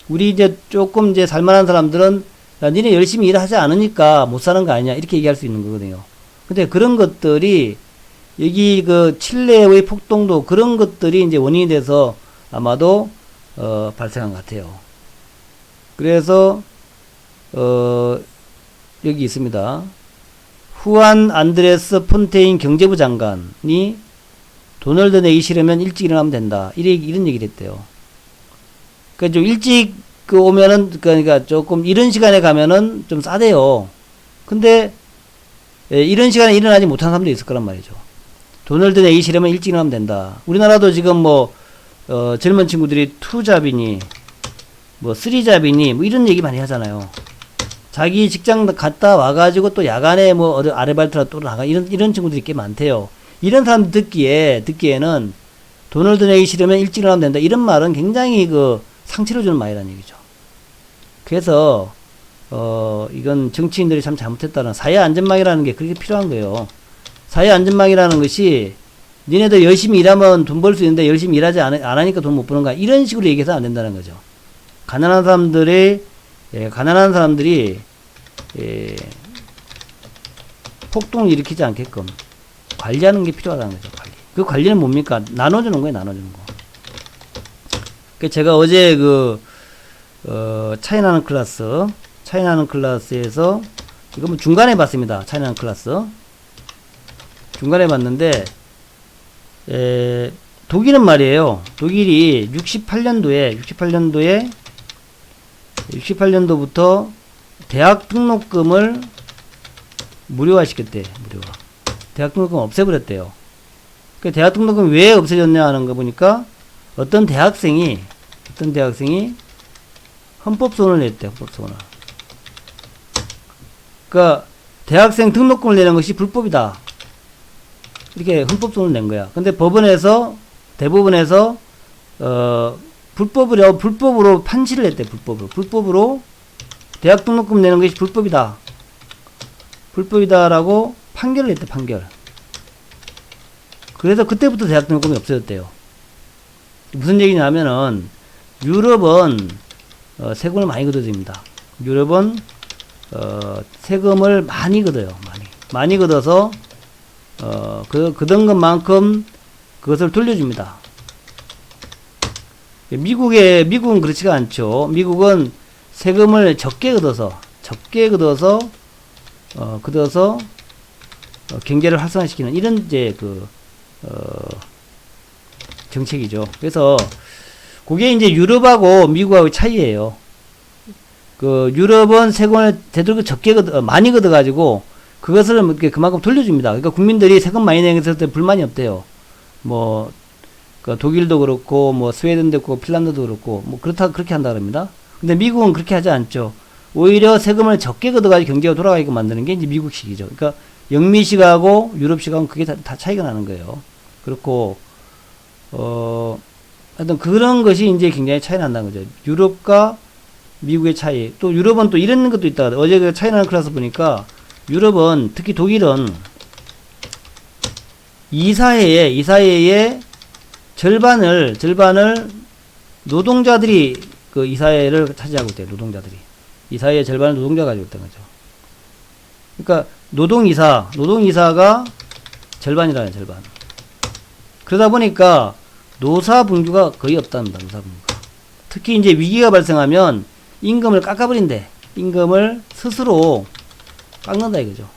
[SPEAKER 1] 우리 이제 조금 이제 살만한 사람들은 야, 니네 열심히 일하지 않으니까 못 사는 거 아니냐 이렇게 얘기할 수 있는 거거든요. 근데 그런 것들이 여기 그 칠레의 폭동도 그런 것들이 이제 원인이 돼서 아마도 발생한 것 같아요. 그래서 여기 있습니다. 후안 안드레스 폰테인 경제부 장관이 돈을 더 내기 싫으면 일찍 일어나면 된다. 이런 얘기를 했대요. 그러니까 좀 일찍 오면은, 그러니까 조금 이런 시간에 가면은 좀 싸대요. 근데, 이런 시간에 일어나지 못하는 사람도 있을 거란 말이죠. 돈을 더 내기 싫으면 일찍 일어나면 된다. 우리나라도 지금 뭐, 젊은 친구들이 2잡이니, 뭐, 3잡이니, 뭐 이런 얘기 많이 하잖아요. 자기 직장 갔다 와가지고 또 야간에 뭐, 아르바이트라 또 나가, 이런 친구들이 꽤 많대요. 이런 사람 듣기에는 돈을 더 내기 싫으면 일찍 일어나면 된다. 이런 말은 굉장히 상처를 주는 말이라는 얘기죠. 그래서, 이건 정치인들이 참 잘못했다는 사회안전망이라는 게 그렇게 필요한 거예요. 사회안전망이라는 것이 니네들 열심히 일하면 돈 벌 수 있는데 열심히 일하지 안 하니까 돈 못 버는 거야. 이런 식으로 얘기해서 안 된다는 거죠. 가난한 사람들이, 폭동을 일으키지 않게끔 관리하는 게 필요하다는 거죠. 그 관리는 뭡니까? 나눠주는 거예요. 나눠주는 거. 제가 어제 차이나는 클래스 차이나는 클래스에서 이거 뭐 중간에 봤습니다. 차이나는 클래스 중간에 봤는데 독일은 말이에요. 독일이 68년도부터 대학 등록금을 무료화 시켰대. 무료화. 대학 등록금 없애버렸대요. 그 대학 등록금 왜 없어졌냐 하는 거 보니까 어떤 대학생이 헌법소원을 냈대. 헌법소원을. 그러니까 대학생 등록금을 내는 것이 불법이다. 이렇게 헌법소원을 낸 거야. 근데 대법원에서 불법으로 판시를 했대. 불법으로 대학 등록금 내는 것이 불법이다라고 판결을 했대. 판결. 그래서 그때부터 대학 등록금이 없어졌대요. 무슨 얘기냐면은 유럽은 세금을 많이 걷어줍니다. 유럽은 세금을 많이 걷어요. 많이 걷어서 걷은 것만큼 그것을 돌려줍니다. 미국은 그렇지가 않죠. 미국은 세금을 적게 걷어서 경제를 활성화시키는 이런 이제 정책이죠. 그래서 그게 이제 유럽하고 미국하고 차이예요. 유럽은 세금을 되도록 많이 걷어가지고 그것을 그만큼 돌려줍니다. 그러니까 국민들이 세금 많이 내는 것에 불만이 없대요. 독일도 그렇고, 스웨덴도 그렇고, 핀란드도 그렇고, 그렇게 한다 그럽니다. 근데 미국은 그렇게 하지 않죠. 오히려 세금을 적게 걷어가지고 경제가 돌아가게끔 만드는 게 이제 미국식이죠. 그러니까 영미식하고 유럽식하고는 그게 다 차이가 나는 거예요. 그렇고, 하여튼 그런 것이 이제 굉장히 차이 난다는 거죠. 유럽과 미국의 차이. 또 유럽은 또 이런 것도 있다. 어제 그 차이나는 클래스 보니까 유럽은, 특히 독일은 이사회의 절반을 노동자들이 이사회를 차지하고 있대요. 노동자들이. 이사회의 절반을 노동자가 가지고 있다는 거죠. 그러니까 노동이사가 절반이라는 절반. 그러다 보니까 노사분규가 거의 없답니다. 노사분규가. 특히 이제 위기가 발생하면 임금을 깎아버린대. 임금을 스스로 깎는다 이거죠.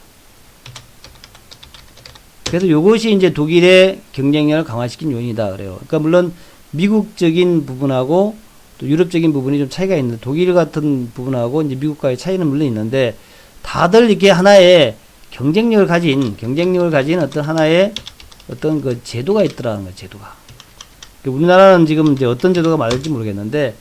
[SPEAKER 1] 그래서 요것이 이제 독일의 경쟁력을 강화시킨 요인이다 그래요. 그러니까 물론 미국적인 부분하고 또 유럽적인 부분이 좀 차이가 있는데 독일 같은 부분하고 이제 미국과의 차이는 물론 있는데 다들 이렇게 하나의 경쟁력을 가진 어떤 하나의 어떤 그 제도가 있더라는 거예요. 제도가. 우리나라는 지금 이제 어떤 제도가 맞을지 모르겠는데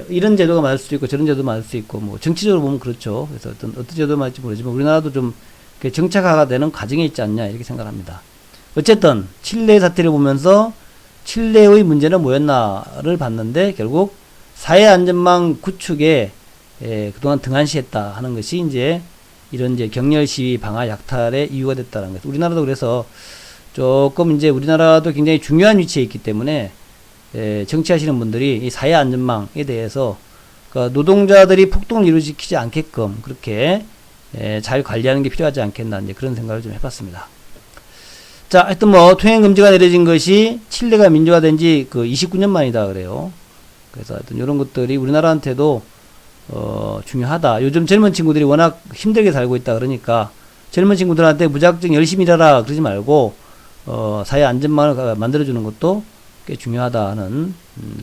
[SPEAKER 1] 이런 제도가 맞을 수도 있고 저런 제도가 맞을 수 있고 정치적으로 보면 그렇죠. 그래서 어떤 제도가 맞을지 모르지만 우리나라도 좀 정착화가 되는 과정에 있지 않냐 이렇게 생각합니다. 어쨌든 칠레 사태를 보면서 칠레의 문제는 뭐였나를 봤는데 결국 사회 안전망 구축에 그동안 등한시했다 하는 것이 이제 이런 이제 격렬 시위 방화 약탈의 이유가 됐다는 것. 우리나라도 그래서 조금 이제 우리나라도 굉장히 중요한 위치에 있기 때문에 정치하시는 분들이 이 사회 안전망에 대해서 그러니까 노동자들이 폭동을 일으키지 않게끔 그렇게 잘 관리하는 게 필요하지 않겠나 이제 그런 생각을 좀 해봤습니다. 자, 하여튼 통행 금지가 내려진 것이 칠레가 민주화된 지 29년 만이다 그래요. 그래서 하여튼 이런 것들이 우리나라한테도 중요하다. 요즘 젊은 친구들이 워낙 힘들게 살고 있다 그러니까 젊은 친구들한테 무작정 열심히 일하라 그러지 말고 사회 안전망을 만들어주는 것도 꽤 중요하다 하는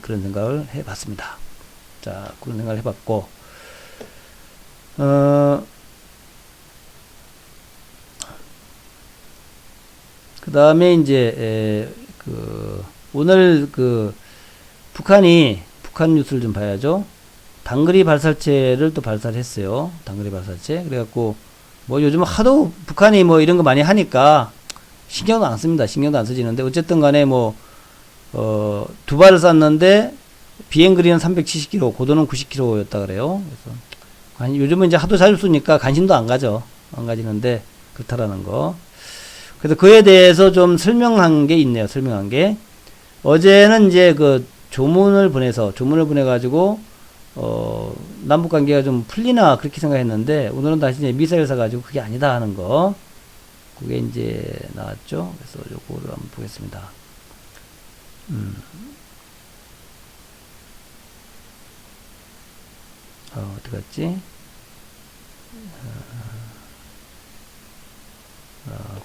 [SPEAKER 1] 그런 생각을 해봤습니다. 자, 그런 생각을 해봤고 그 다음에 이제 오늘 북한 뉴스를 좀 봐야죠. 단거리 발사체를 또 발사를 했어요. 단거리 발사체. 그래갖고 요즘 하도 북한이 이런 거 많이 하니까 신경도 안 씁니다. 신경도 안 쓰지는데 어쨌든 간에 두 발을 쐈는데 비행거리는 370km, 고도는 90km였다 그래요. 그래서 요즘은 이제 하도 자주 쏘니까 관심도 안 가죠. 안 가지는데 그렇다라는 거. 그래서 그에 대해서 좀 설명한 게 있네요. 설명한 게. 어제는 이제 조문을 보내가지고, 남북 관계가 좀 풀리나 그렇게 생각했는데, 오늘은 다시 이제 미사일 쏴가지고 그게 아니다 하는 거. 그게 이제 나왔죠. 그래서 요거를 한번 보겠습니다. 어디 갔지?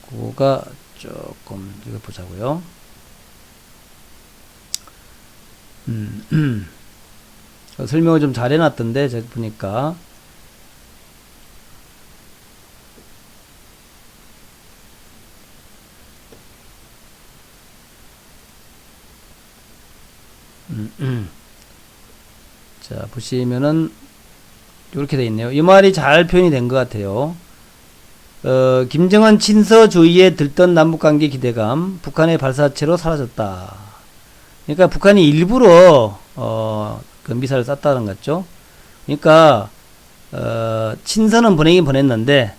[SPEAKER 1] 그거가 조금 이거 보자고요. 설명을 좀 잘 해놨던데 제가 보니까 자 보시면은 이렇게 돼 있네요. 이 말이 잘 표현이 된 것 같아요. 김정은 친서주의에 들던 남북관계 기대감 북한의 발사체로 사라졌다. 그러니까 북한이 일부러 그 미사를 쐈다는 것 같죠. 그러니까 친서는 보내긴 보냈는데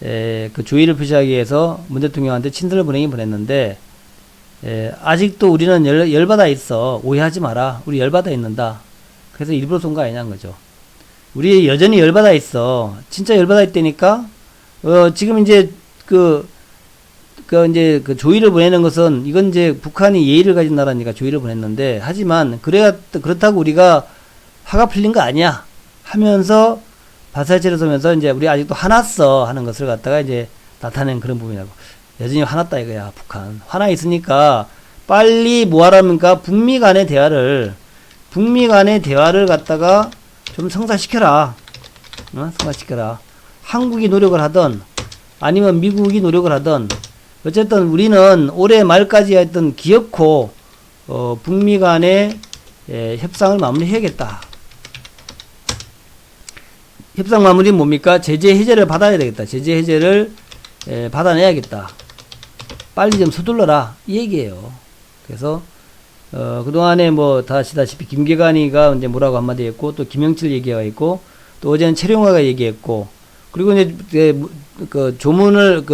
[SPEAKER 1] 그 주의를 표시하기 위해서 문 대통령한테 친서를 보내긴 보냈는데 아직도 우리는 열받아 있어. 오해하지 마라. 우리 열받아 있는다. 그래서 일부러 쏜 거 아니냐는 거죠. 우리 여전히 열받아 있어. 진짜 열받아 있다니까. 지금 이제 이제 그 조의를 보내는 것은 이건 이제 북한이 예의를 가진 나라니까 조의를 보냈는데 하지만 그렇다고 우리가 화가 풀린 거 아니야 하면서 발사체를 쏘면서 이제 우리 아직도 화났어 하는 것을 갖다가 이제 나타낸 그런 부분이라고. 여전히 화났다 이거야. 북한 화나 있으니까 빨리 뭐 하랍니까? 북미 간의 대화를 갖다가 좀 성사시켜라. 성사시켜라. 한국이 노력을 하든 아니면 미국이 노력을 하든 어쨌든 우리는 올해 말까지 했던 기어코 북미 간의 협상을 마무리해야겠다. 협상 마무리는 뭡니까? 제재 해제를 받아야 되겠다. 제재 해제를 받아내야겠다. 빨리 좀 서둘러라 이 얘기예요. 그래서 그동안에 뭐 다 아시다시피 김계관이가 이제 뭐라고 한마디 했고 또 김영칠 얘기가 있고 또 어제는 최룡화가 얘기했고 그리고 이제 그 조문을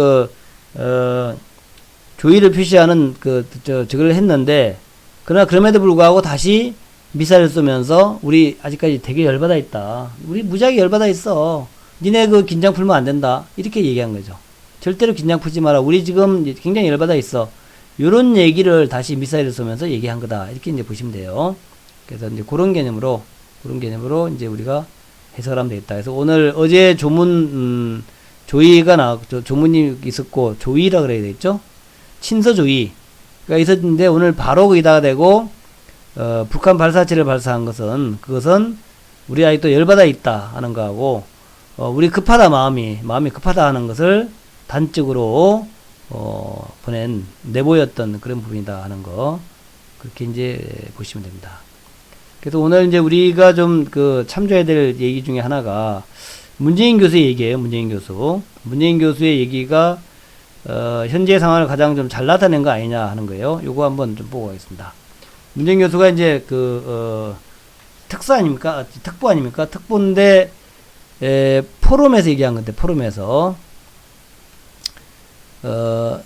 [SPEAKER 1] 조의를 표시하는 저걸 했는데 그러나 그럼에도 불구하고 다시 미사를 쏘면서 우리 아직까지 되게 열받아 있다. 우리 무지하게 열받아 있어. 니네 그 긴장 풀면 안 된다. 이렇게 얘기한 거죠. 절대로 긴장 풀지 마라. 우리 지금 굉장히 열받아 있어. 요런 얘기를 다시 미사일을 쏘면서 얘기한 거다. 이렇게 이제 보시면 돼요. 그래서 이제 그런 개념으로 이제 우리가 해석을 하면 되겠다. 그래서 어제 조문, 조의가 조문이 있었고, 조의라 그래야 되겠죠? 친서조의가 있었는데, 오늘 바로 거기다가 대고, 북한 발사체를 발사한 그것은 우리 아직도 열받아 있다 하는 거하고, 우리 급하다 마음이 급하다 하는 것을 단적으로, 내보였던 그런 부분이다 하는 거, 그렇게 이제 보시면 됩니다. 그래서 오늘 이제 우리가 좀 참조해야 될 얘기 중에 하나가 문재인 교수의 얘기예요. 문재인 교수의 얘기가 현재 상황을 가장 좀 잘 나타낸 거 아니냐 하는 거예요. 요거 한번 좀 보고 가겠습니다. 문재인 교수가 이제 특사 아닙니까? 특보 아닙니까? 특보인데 포럼에서 얘기한 건데 포럼에서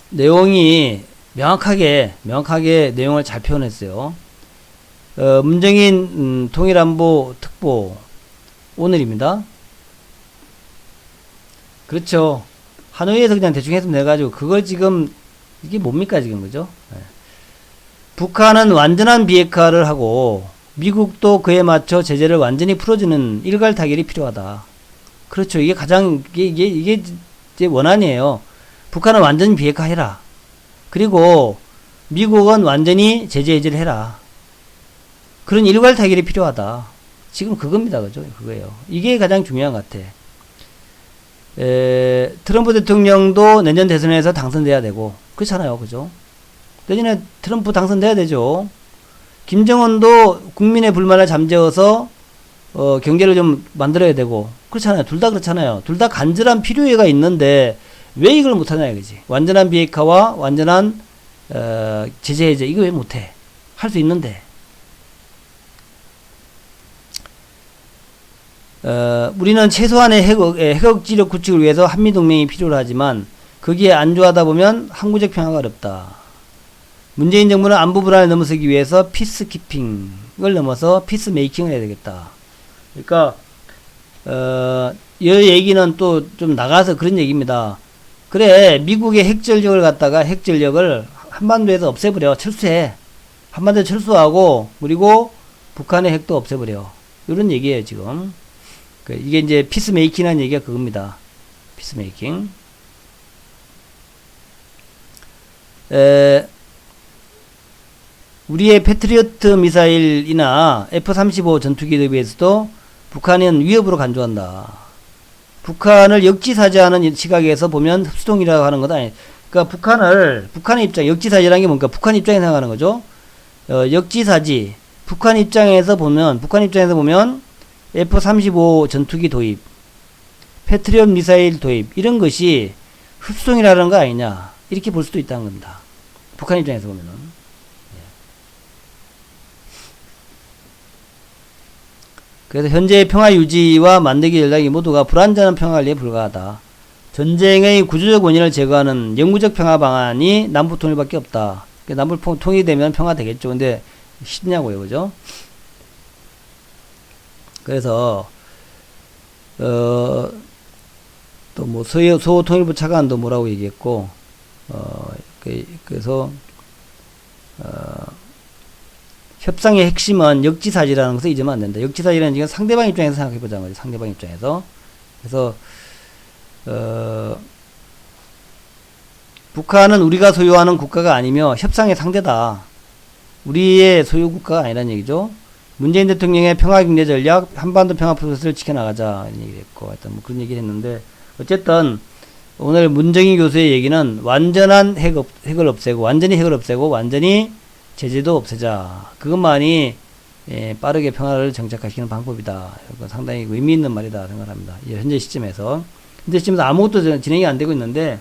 [SPEAKER 1] 내용이 명확하게 내용을 잘 표현했어요. 문정인 통일안보 특보 오늘입니다. 그렇죠. 하노이에서 그냥 대충 했으면 돼가지고 그걸 지금 이게 뭡니까 지금 그죠? 네. 북한은 완전한 비핵화를 하고 미국도 그에 맞춰 제재를 완전히 풀어주는 일괄 타결이 필요하다. 그렇죠. 이게 가장 이게 제 원안이에요. 북한은 완전히 비핵화해라. 그리고 미국은 완전히 제재 해제를 해라. 그런 일괄 타결이 필요하다. 지금 그겁니다. 그죠? 그거예요. 이게 가장 중요한 것 같아. 트럼프 대통령도 내년 대선에서 당선돼야 되고, 그렇잖아요. 그죠? 내년에 트럼프 당선돼야 되죠. 김정은도 국민의 불만을 잠재워서, 경제를 좀 만들어야 되고, 그렇잖아요. 둘 다 그렇잖아요. 둘 다 간절한 필요가 있는데, 왜 이걸 못하냐, 이거지. 완전한 비핵화와 완전한, 제재 해제, 이거 왜 못해? 할 수 있는데. 우리는 최소한의 핵억지력 구축을 위해서 한미동맹이 필요로 하지만 거기에 안주하다 보면 항구적 평화가 어렵다. 문재인 정부는 안보 불안을 넘어서기 위해서 피스키핑을 넘어서 피스메이킹을 해야 되겠다. 그러니까 이 얘기는 또 좀 나가서 그런 얘기입니다. 그래 미국의 핵전력을 갖다가 핵전력을 한반도에서 없애버려. 철수해. 한반도에 철수하고 그리고 북한의 핵도 없애버려. 이런 얘기예요 지금. 이게 이제 피스메이킹이라는 얘기가 그겁니다. 피스메이킹. 우리의 패트리어트 미사일이나 F-35 전투기에 비해서도 북한은 위협으로 간주한다. 북한을 역지사지하는 시각에서 보면 흡수동이라고 하는 건 아니. 그러니까 북한의 입장, 역지사지라는 게 뭔가 북한 입장에 생각하는 거죠. 역지사지. 북한 입장에서 보면 F-35 전투기 도입, 패트리엇 미사일 도입, 이런 것이 흡수동이라는 거 아니냐. 이렇게 볼 수도 있다는 겁니다. 북한 입장에서 보면은. 그래서 현재의 평화 유지와 만들기 전략이 모두가 불완전한 평화 관리에 불과하다. 전쟁의 구조적 원인을 제거하는 영구적 평화 방안이 남북 통일밖에 없다. 남북 통일이 되면 평화 되겠죠. 근데 쉽냐고요, 그죠? 그래서 또 뭐 소통일부 차관도 뭐라고 얘기했고, 그래서 협상의 핵심은 역지사지라는 것을 잊으면 안 된다. 역지사지라는 얘기는 상대방 입장에서 생각해보자는 거죠. 상대방 입장에서. 그래서 북한은 우리가 소유하는 국가가 아니며 협상의 상대다. 우리의 소유 국가가 아니라는 얘기죠. 문재인 대통령의 평화경제 전략, 한반도 평화 프로세스를 지켜나가자 이런 얘기를 했고, 하여튼 뭐 그런 얘기를 했는데, 어쨌든 오늘 문정희 교수의 얘기는 완전한 핵을 없애고, 완전히 제재도 없애자. 그것만이 빠르게 평화를 정착하시는 방법이다. 이건 상당히 의미 있는 말이다 생각합니다. 현재 시점에서 아무것도 진행이 안 되고 있는데,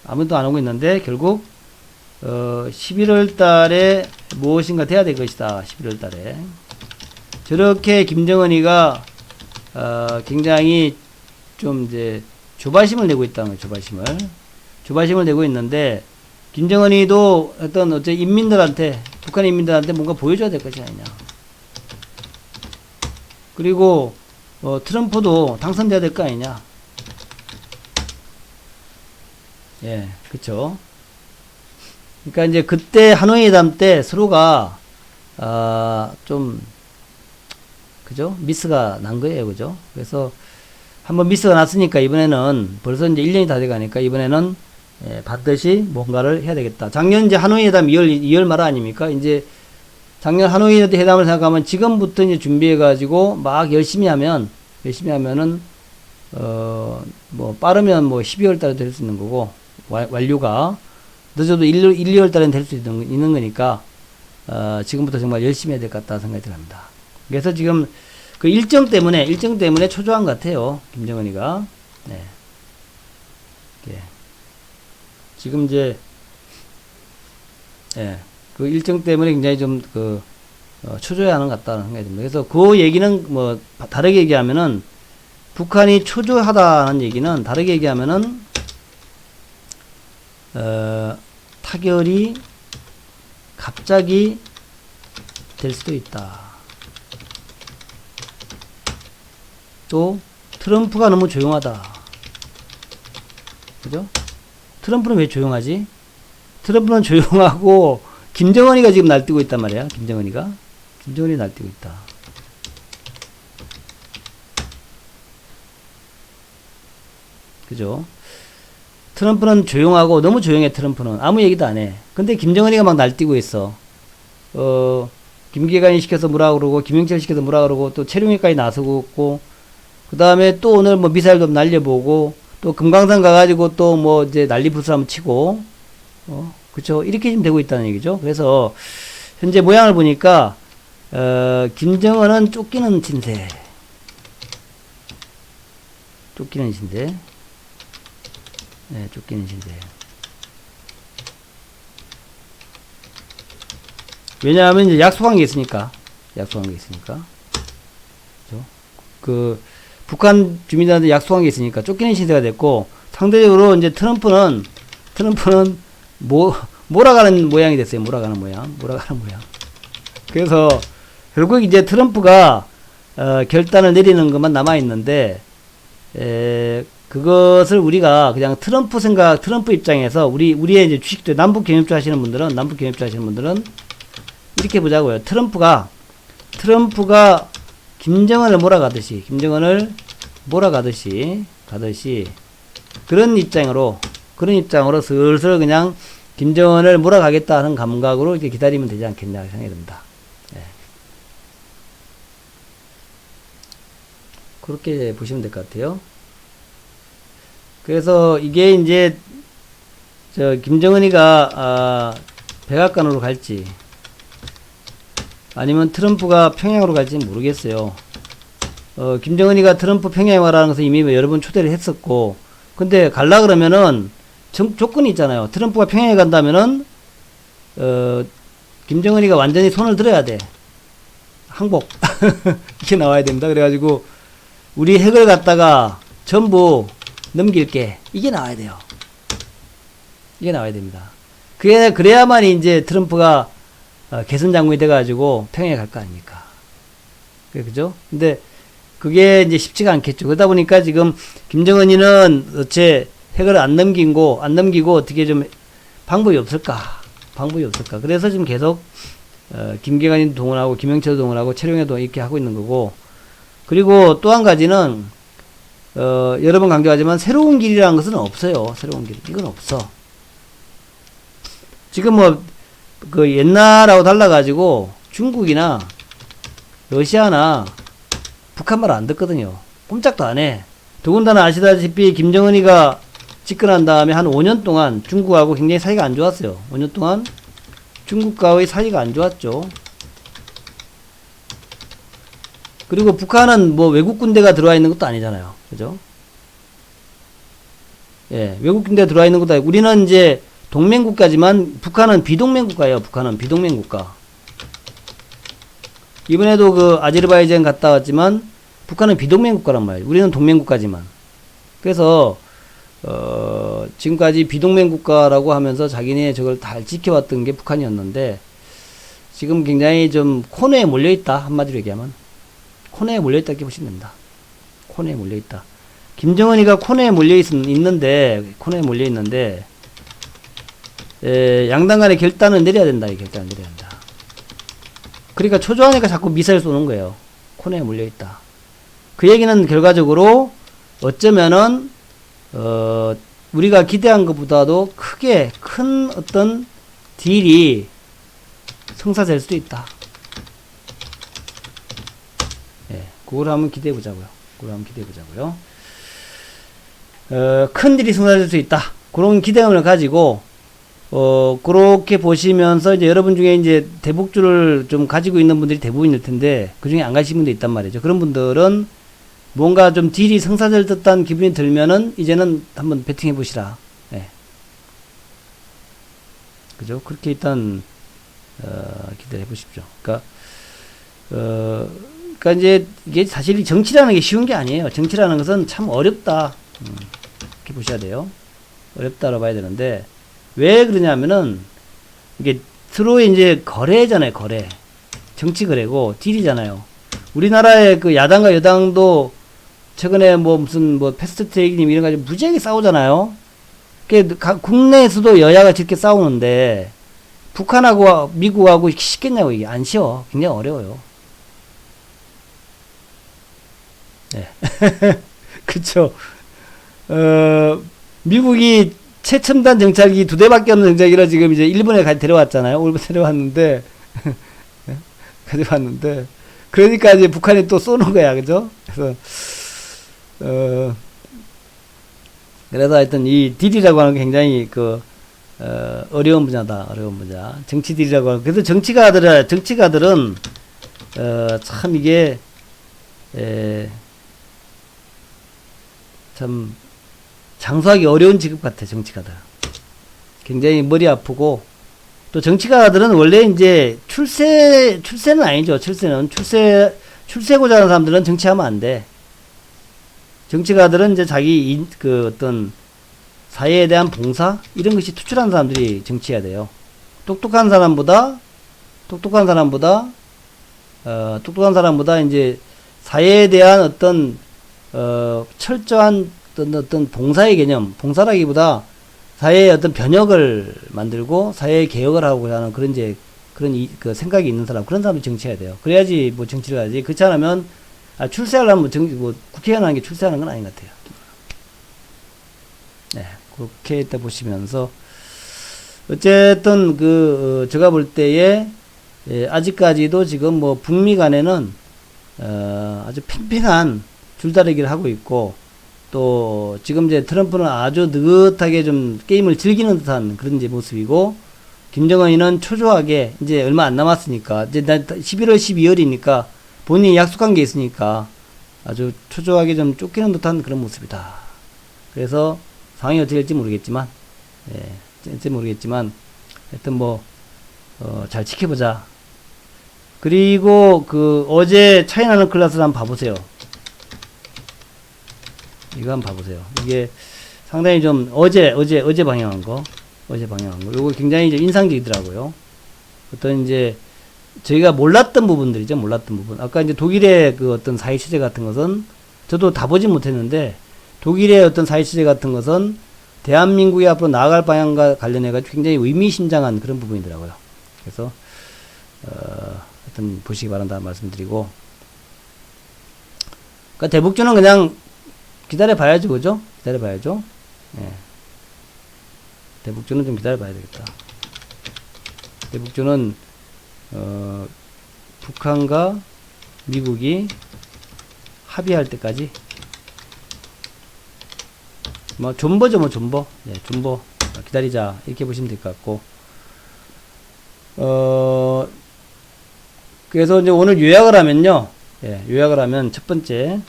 [SPEAKER 1] 아무것도 안 하고 있는데, 결국 11월 달에 무엇인가 돼야 될 것이다. 11월 달에. 저렇게 김정은이가 굉장히 좀 이제 조바심을 내고 있다는 거예요. 조바심을 내고 있는데, 김정은이도 어째 북한 인민들한테 뭔가 보여줘야 될 것이 아니냐. 그리고 트럼프도 당선돼야 될 거 아니냐. 예, 그쵸. 그러니까 이제 그때 하노이 회담 때 서로가 좀 그죠? 미스가 난 거예요, 그죠? 그래서 한번 미스가 났으니까 이번에는 벌써 이제 1년이 다 돼가니까 이번에는 반드시 뭔가를 해야 되겠다. 작년 이제 하노이 회담 2월 말 아닙니까? 이제 작년 하노이 회담을 생각하면 지금부터 이제 준비해가지고 막 열심히 하면은 뭐 빠르면 뭐 12월 달에 될 수 있는 거고, 완료가 늦어도 1, 2월 달에는 될 수 있는 거니까 지금부터 정말 열심히 해야 될 것 같다 생각이 듭니다. 그래서 지금 그 일정 때문에 초조한 것 같아요, 김정은이가. 네. 예. 지금 이제 그 일정 때문에 굉장히 좀 초조해하는 것 같다는 생각이 듭니다. 그래서 그 얘기는 뭐 다르게 얘기하면은, 북한이 초조하다는 얘기는 다르게 얘기하면은 타결이 갑자기 될 수도 있다. 또 트럼프가 너무 조용하다. 그죠? 트럼프는 왜 조용하지? 트럼프는 조용하고 김정은이가 지금 날뛰고 있단 말이야. 김정은이 날뛰고 있다. 그죠? 트럼프는 조용하고, 너무 조용해. 트럼프는 아무 얘기도 안 해. 근데 김정은이가 막 날뛰고 있어. 김계관이 시켜서 뭐라 그러고, 김영철 시켜서 뭐라 그러고, 또 최룡해까지 나서고 있고, 그 다음에 또 오늘 뭐 미사일도 날려보고, 또 금강산 가가지고 또 뭐 이제 난리부스 한번 치고, 그쵸? 이렇게 지금 되고 있다는 얘기죠. 그래서 현재 모양을 보니까 김정은은 쫓기는 신세. 네, 쫓기는 신세. 왜냐하면 이제 약속한 게 있으니까. 그죠? 북한 주민들한테 약속한 게 있으니까 쫓기는 신세가 됐고, 상대적으로 이제 트럼프는 몰아가는 모양이 됐어요. 몰아가는 모양. 그래서 결국 이제 트럼프가 결단을 내리는 것만 남아 있는데, 그것을 우리가 그냥 트럼프 입장에서 우리의 이제 주식들, 남북 경협주 하시는 분들은 이렇게 보자고요. 트럼프가 김정은을 몰아가듯이 그런 입장으로 슬슬 그냥 김정은을 몰아가겠다는 감각으로 이렇게 기다리면 되지 않겠냐 생각이 듭니다. 예. 그렇게 보시면 될 것 같아요. 그래서 이게 이제 김정은이가 백악관으로 갈지 아니면 트럼프가 평양으로 갈지 모르겠어요. 김정은이가 트럼프 평양에 와라는 것을 이미 여러 번 초대를 했었고, 근데 갈라 그러면은 조건이 있잖아요. 트럼프가 평양에 간다면은 김정은이가 완전히 손을 들어야 돼. 항복 이렇게 나와야 됩니다. 그래가지고 우리 핵을 갖다가 전부 넘길게, 이게 나와야 돼요. 이게 나와야 됩니다. 그래야만 이제 트럼프가 개선 장군이 돼가지고 평양에 갈 거 아닙니까? 그죠? 근데 그게 이제 쉽지가 않겠죠. 그러다 보니까 지금 김정은이는 어째 핵을 안 넘기고 어떻게 좀 방법이 없을까? 그래서 지금 계속 김계관이 동원하고 김영철도 동원하고 최룡해도 동원 이렇게 하고 있는 거고. 그리고 또 한 가지는 여러 번 강조하지만 새로운 길이라는 것은 없어요. 새로운 길, 이건 없어. 지금 그 옛날하고 달라가지고 중국이나 러시아나 북한 말 안 듣거든요. 꼼짝도 안 해. 더군다나 아시다시피 김정은이가 집권한 다음에 한 5년 동안 중국하고 굉장히 사이가 안 좋았어요. 5년 동안 중국과의 사이가 안 좋았죠. 그리고 북한은 뭐 외국 군대가 들어와 있는 것도 아니잖아요. 그죠? 예, 외국 군대가 들어와 있는 것도 아니고, 우리는 이제 동맹국가지만 북한은 비동맹국가예요. 북한은 비동맹국가. 이번에도 그 아제르바이잔 갔다 왔지만 북한은 비동맹국가란 말이에요. 우리는 동맹국가지만. 그래서 지금까지 비동맹국가라고 하면서 자기네 저걸 다 지켜왔던 게 북한이었는데, 지금 굉장히 좀 코너에 몰려있다, 한마디로 얘기하면. 코너에 몰려있다 이렇게 보시면 됩니다. 코너에 몰려있다. 김정은이가 코너에 몰려있는데 양당 간의 결단을 내려야 된다. 이 결단을 내려야 된다. 그러니까 초조하니까 자꾸 미사일 쏘는 거예요. 코너에 몰려있다. 그 얘기는 결과적으로 어쩌면은 우리가 기대한 것보다도 큰 어떤 딜이 성사될 수도 있다. 예, 그걸 한번 기대해 보자고요. 큰 딜이 성사될 수 있다. 그런 기대감을 가지고 그렇게 보시면서 이제 여러분 중에 이제 대북주를 좀 가지고 있는 분들이 대부분일 텐데, 그 중에 안 가시는 분도 있단 말이죠. 그런 분들은 뭔가 좀 딜이 성사될 듯한 기분이 들면은 이제는 한번 배팅해 보시라. 예. 그죠? 그렇게 일단 기대해 보십시오. 그러니까 이제 이게 사실 정치라는 게 쉬운 게 아니에요. 정치라는 것은 참 어렵다. 이렇게 보셔야 돼요. 어렵다라고 봐야 되는데, 왜 그러냐면은 이게 서로의 이제 거래잖아요. 거래. 정치 거래고 딜이잖아요. 우리나라의 그 야당과 여당도 최근에 뭐 무슨 뭐 패스트트랙님 이런 거 가지고 무지하게 싸우잖아요. 국내에서도 여야가 저렇게 싸우는데 북한하고 미국하고 쉽겠냐고. 이게 안 쉬워. 굉장히 어려워요. 네. 그쵸. 미국이 최첨단 정찰기 2대밖에 없는 정찰기를 지금 이제 일본에 데려왔잖아요. 일본 데려왔는데, 그러니까 이제 북한이 또 쏘는 거야. 그죠? 그래서 하여튼 이 딜이라고 하는 게 굉장히 어려운 분야다. 어려운 분야. 정치 딜이라고 하는. 그래서 정치가들은, 참 이게, 참, 장수하기 어려운 직업 같아, 정치가들. 굉장히 머리 아프고, 또 정치가들은 원래 이제 출세는 아니죠. 출세고자 하는 사람들은 정치하면 안 돼. 정치가들은 이제 자기 어떤 사회에 대한 봉사? 이런 것이 투출한 사람들이 정치해야 돼요. 똑똑한 사람보다 이제 사회에 대한 어떤, 철저한 어떤 봉사의 개념, 봉사라기보다 사회의 어떤 변혁을 만들고 사회의 개혁을 하고 하는 그런 생각이 있는 사람, 그런 사람이 정치해야 돼요. 그래야지 뭐 정치를 하지. 그렇지 않으면 출세하려면 뭐 국회의원 하는 게 출세하는 건 아닌 것 같아요. 네, 그렇게 일단 보시면서 어쨌든 제가 볼 때에 아직까지도 지금 뭐 북미 간에는 아주 팽팽한 줄다리기를 하고 있고, 또 지금 이제 트럼프는 아주 느긋하게 좀 게임을 즐기는 듯한 그런 이제 모습이고, 김정은이는 초조하게 이제 얼마 안 남았으니까, 이제 11월 12월이니까 본인이 약속한 게 있으니까 아주 초조하게 좀 쫓기는 듯한 그런 모습이다. 그래서 상황이 어떻게 될지 모르겠지만, 하여튼 뭐 잘 지켜보자. 그리고 어제 차이나는 클래스를 한번 봐보세요. 이거 한번 봐보세요. 이게 상당히 좀 어제 방영한 거. 요거 굉장히 좀 인상적이더라고요. 어떤 이제 저희가 몰랐던 부분들이죠. 아까 이제 독일의 어떤 사회 취재 같은 것은 저도 다 보진 못했는데, 독일의 어떤 사회 취재 같은 것은 대한민국이 앞으로 나아갈 방향과 관련해가지고 굉장히 의미심장한 그런 부분이더라고요. 그래서 하여튼 보시기 바란다 말씀드리고, 그러니까 대북주는 그냥 기다려봐야죠, 그죠? 기다려봐야죠. 예. 대북주는 좀 기다려봐야 되겠다. 대북주는 북한과 미국이 합의할 때까지 뭐 존버죠, 뭐 존버. 예, 존버 기다리자 이렇게 보시면 될 것 같고, 그래서 이제 오늘 요약을 하면요. 요약을 하면 첫 번째는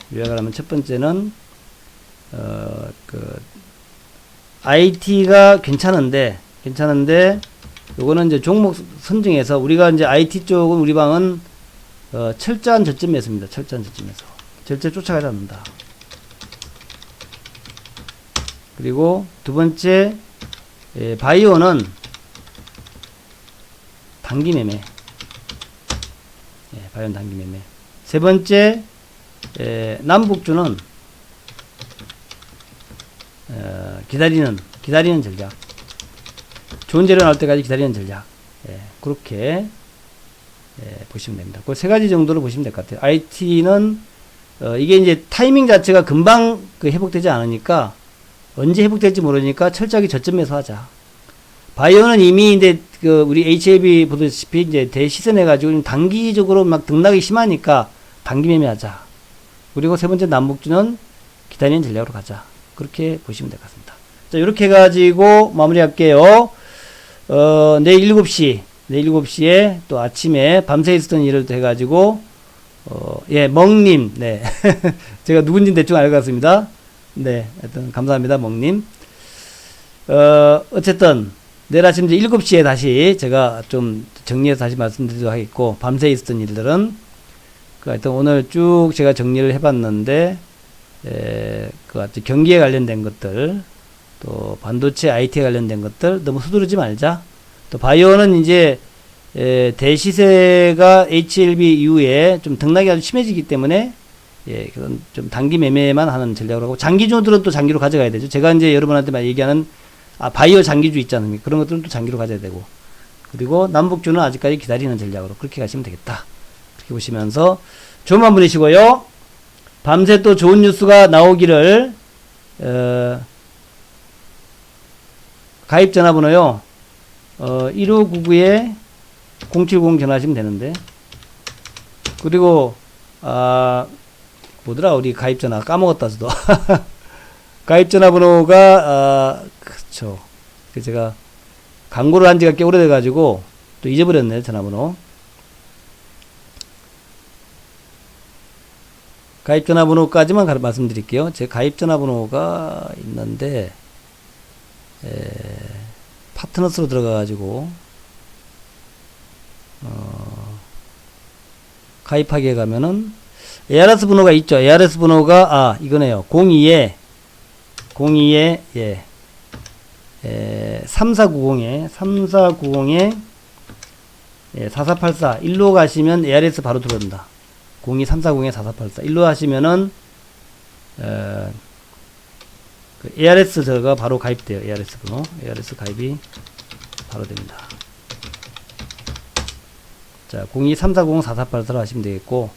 [SPEAKER 1] IT가 괜찮은데 요거는 이제 종목 선정에서 우리가 이제 IT 쪽은 우리 방은 철저한 저점에서입니다. 절대 쫓아가지 않는다. 그리고 두 번째, 바이오는 단기 매매. 바이오는 단기 매매. 세 번째, 남북주는 기다리는 전략. 좋은 재료 나올 때까지 기다리는 전략. 그렇게 보시면 됩니다. 그 세 가지 정도로 보시면 될 것 같아요. IT는 이게 이제 타이밍 자체가 금방 회복되지 않으니까, 언제 회복될지 모르니까 철저하게 저점에서 하자. 바이오는 이미 이제 우리 HLB 보다시피 이제 대시선해가지고 단기적으로 막 등락이 심하니까 단기 매매하자. 그리고 세 번째 남북주는 기다리는 전략으로 가자. 그렇게 보시면 될 것 같습니다. 자, 이렇게 해가지고 마무리할게요. 내일 7시에 또 아침에 밤새 있었던 일을 해가지고, 멍님, 네. 제가 누군지 대충 알 것 같습니다. 네. 하여튼, 감사합니다, 멍님. 어쨌든, 내일 아침 이제 7시에 다시 제가 좀 정리해서 다시 말씀드리도록 하겠고, 밤새 있었던 일들은, 하여튼 오늘 쭉 제가 정리를 해봤는데, 경기에 관련된 것들, 또 반도체 IT에 관련된 것들 너무 서두르지 말자. 또 바이오는 이제 대시세가 HLB 이후에 좀 등락이 아주 심해지기 때문에 그런 좀 단기 매매만 하는 전략으로 하고, 장기주들은 또 장기로 가져가야 되죠. 제가 이제 여러분한테 얘기하는 바이오 장기주 있지 않습니까? 그런 것들은 또 장기로 가져야 되고, 그리고 남북주는 아직까지 기다리는 전략으로 그렇게 가시면 되겠다. 그렇게 보시면서 좋은 밤 보내시고요. 밤새 또 좋은 뉴스가 나오기를. 가입 전화번호요. 1599-070 전화하시면 되는데. 그리고 뭐더라, 우리 가입 전화 까먹었다 저도. 가입 전화번호가 그쵸. 제가 광고를 한 지가 꽤 오래돼 가지고 또 잊어버렸네, 전화번호. 가입 전화번호까지만 말씀드릴게요. 제 가입 전화번호가 있는데, 파트너스로 들어가가지고, 가입하기에 가면은, ARS 번호가 있죠. ARS 번호가, 이거네요. 02에, 3490에, 4484. 일로 가시면 ARS 바로 들어온다. 02340-4484. 일로 하시면은, ARS 저가 바로 가입돼요. ARS 번호. ARS 가입이 바로 됩니다. 자, 02340-4484로 하시면 되겠고,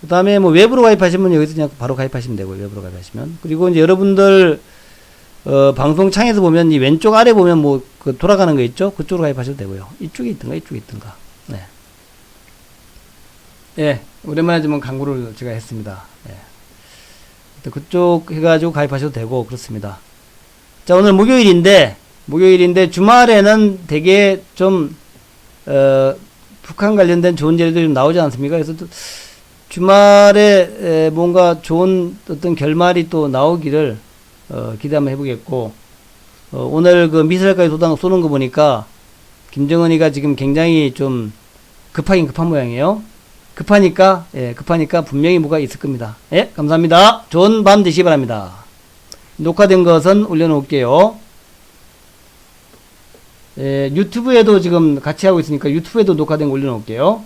[SPEAKER 1] 그 다음에 뭐 웹으로 가입하시면 여기서 그냥 바로 가입하시면 되고요. 웹으로 가입하시면. 그리고 이제 여러분들, 방송 창에서 보면 이 왼쪽 아래 보면 뭐 그 돌아가는 거 있죠? 그쪽으로 가입하셔도 되고요. 이쪽에 있든가, 이쪽에 있든가. 네. 예, 오랜만에 좀 광고를 제가 했습니다. 예. 그쪽 해가지고 가입하셔도 되고, 그렇습니다. 자, 오늘 목요일인데 주말에는 되게 좀, 북한 관련된 좋은 재료들이 좀 나오지 않습니까? 그래서 또 주말에 뭔가 좋은 어떤 결말이 또 나오기를, 기대 한번 해보겠고, 오늘 그 미사일까지 쏘는 거 보니까, 김정은이가 지금 굉장히 좀 급하긴 급한 모양이에요. 급하니까 분명히 뭐가 있을 겁니다. 예, 감사합니다. 좋은 밤 되시기 바랍니다. 녹화된 것은 올려놓을게요. 예, 유튜브에도 지금 같이 하고 있으니까 유튜브에도 녹화된 거 올려놓을게요.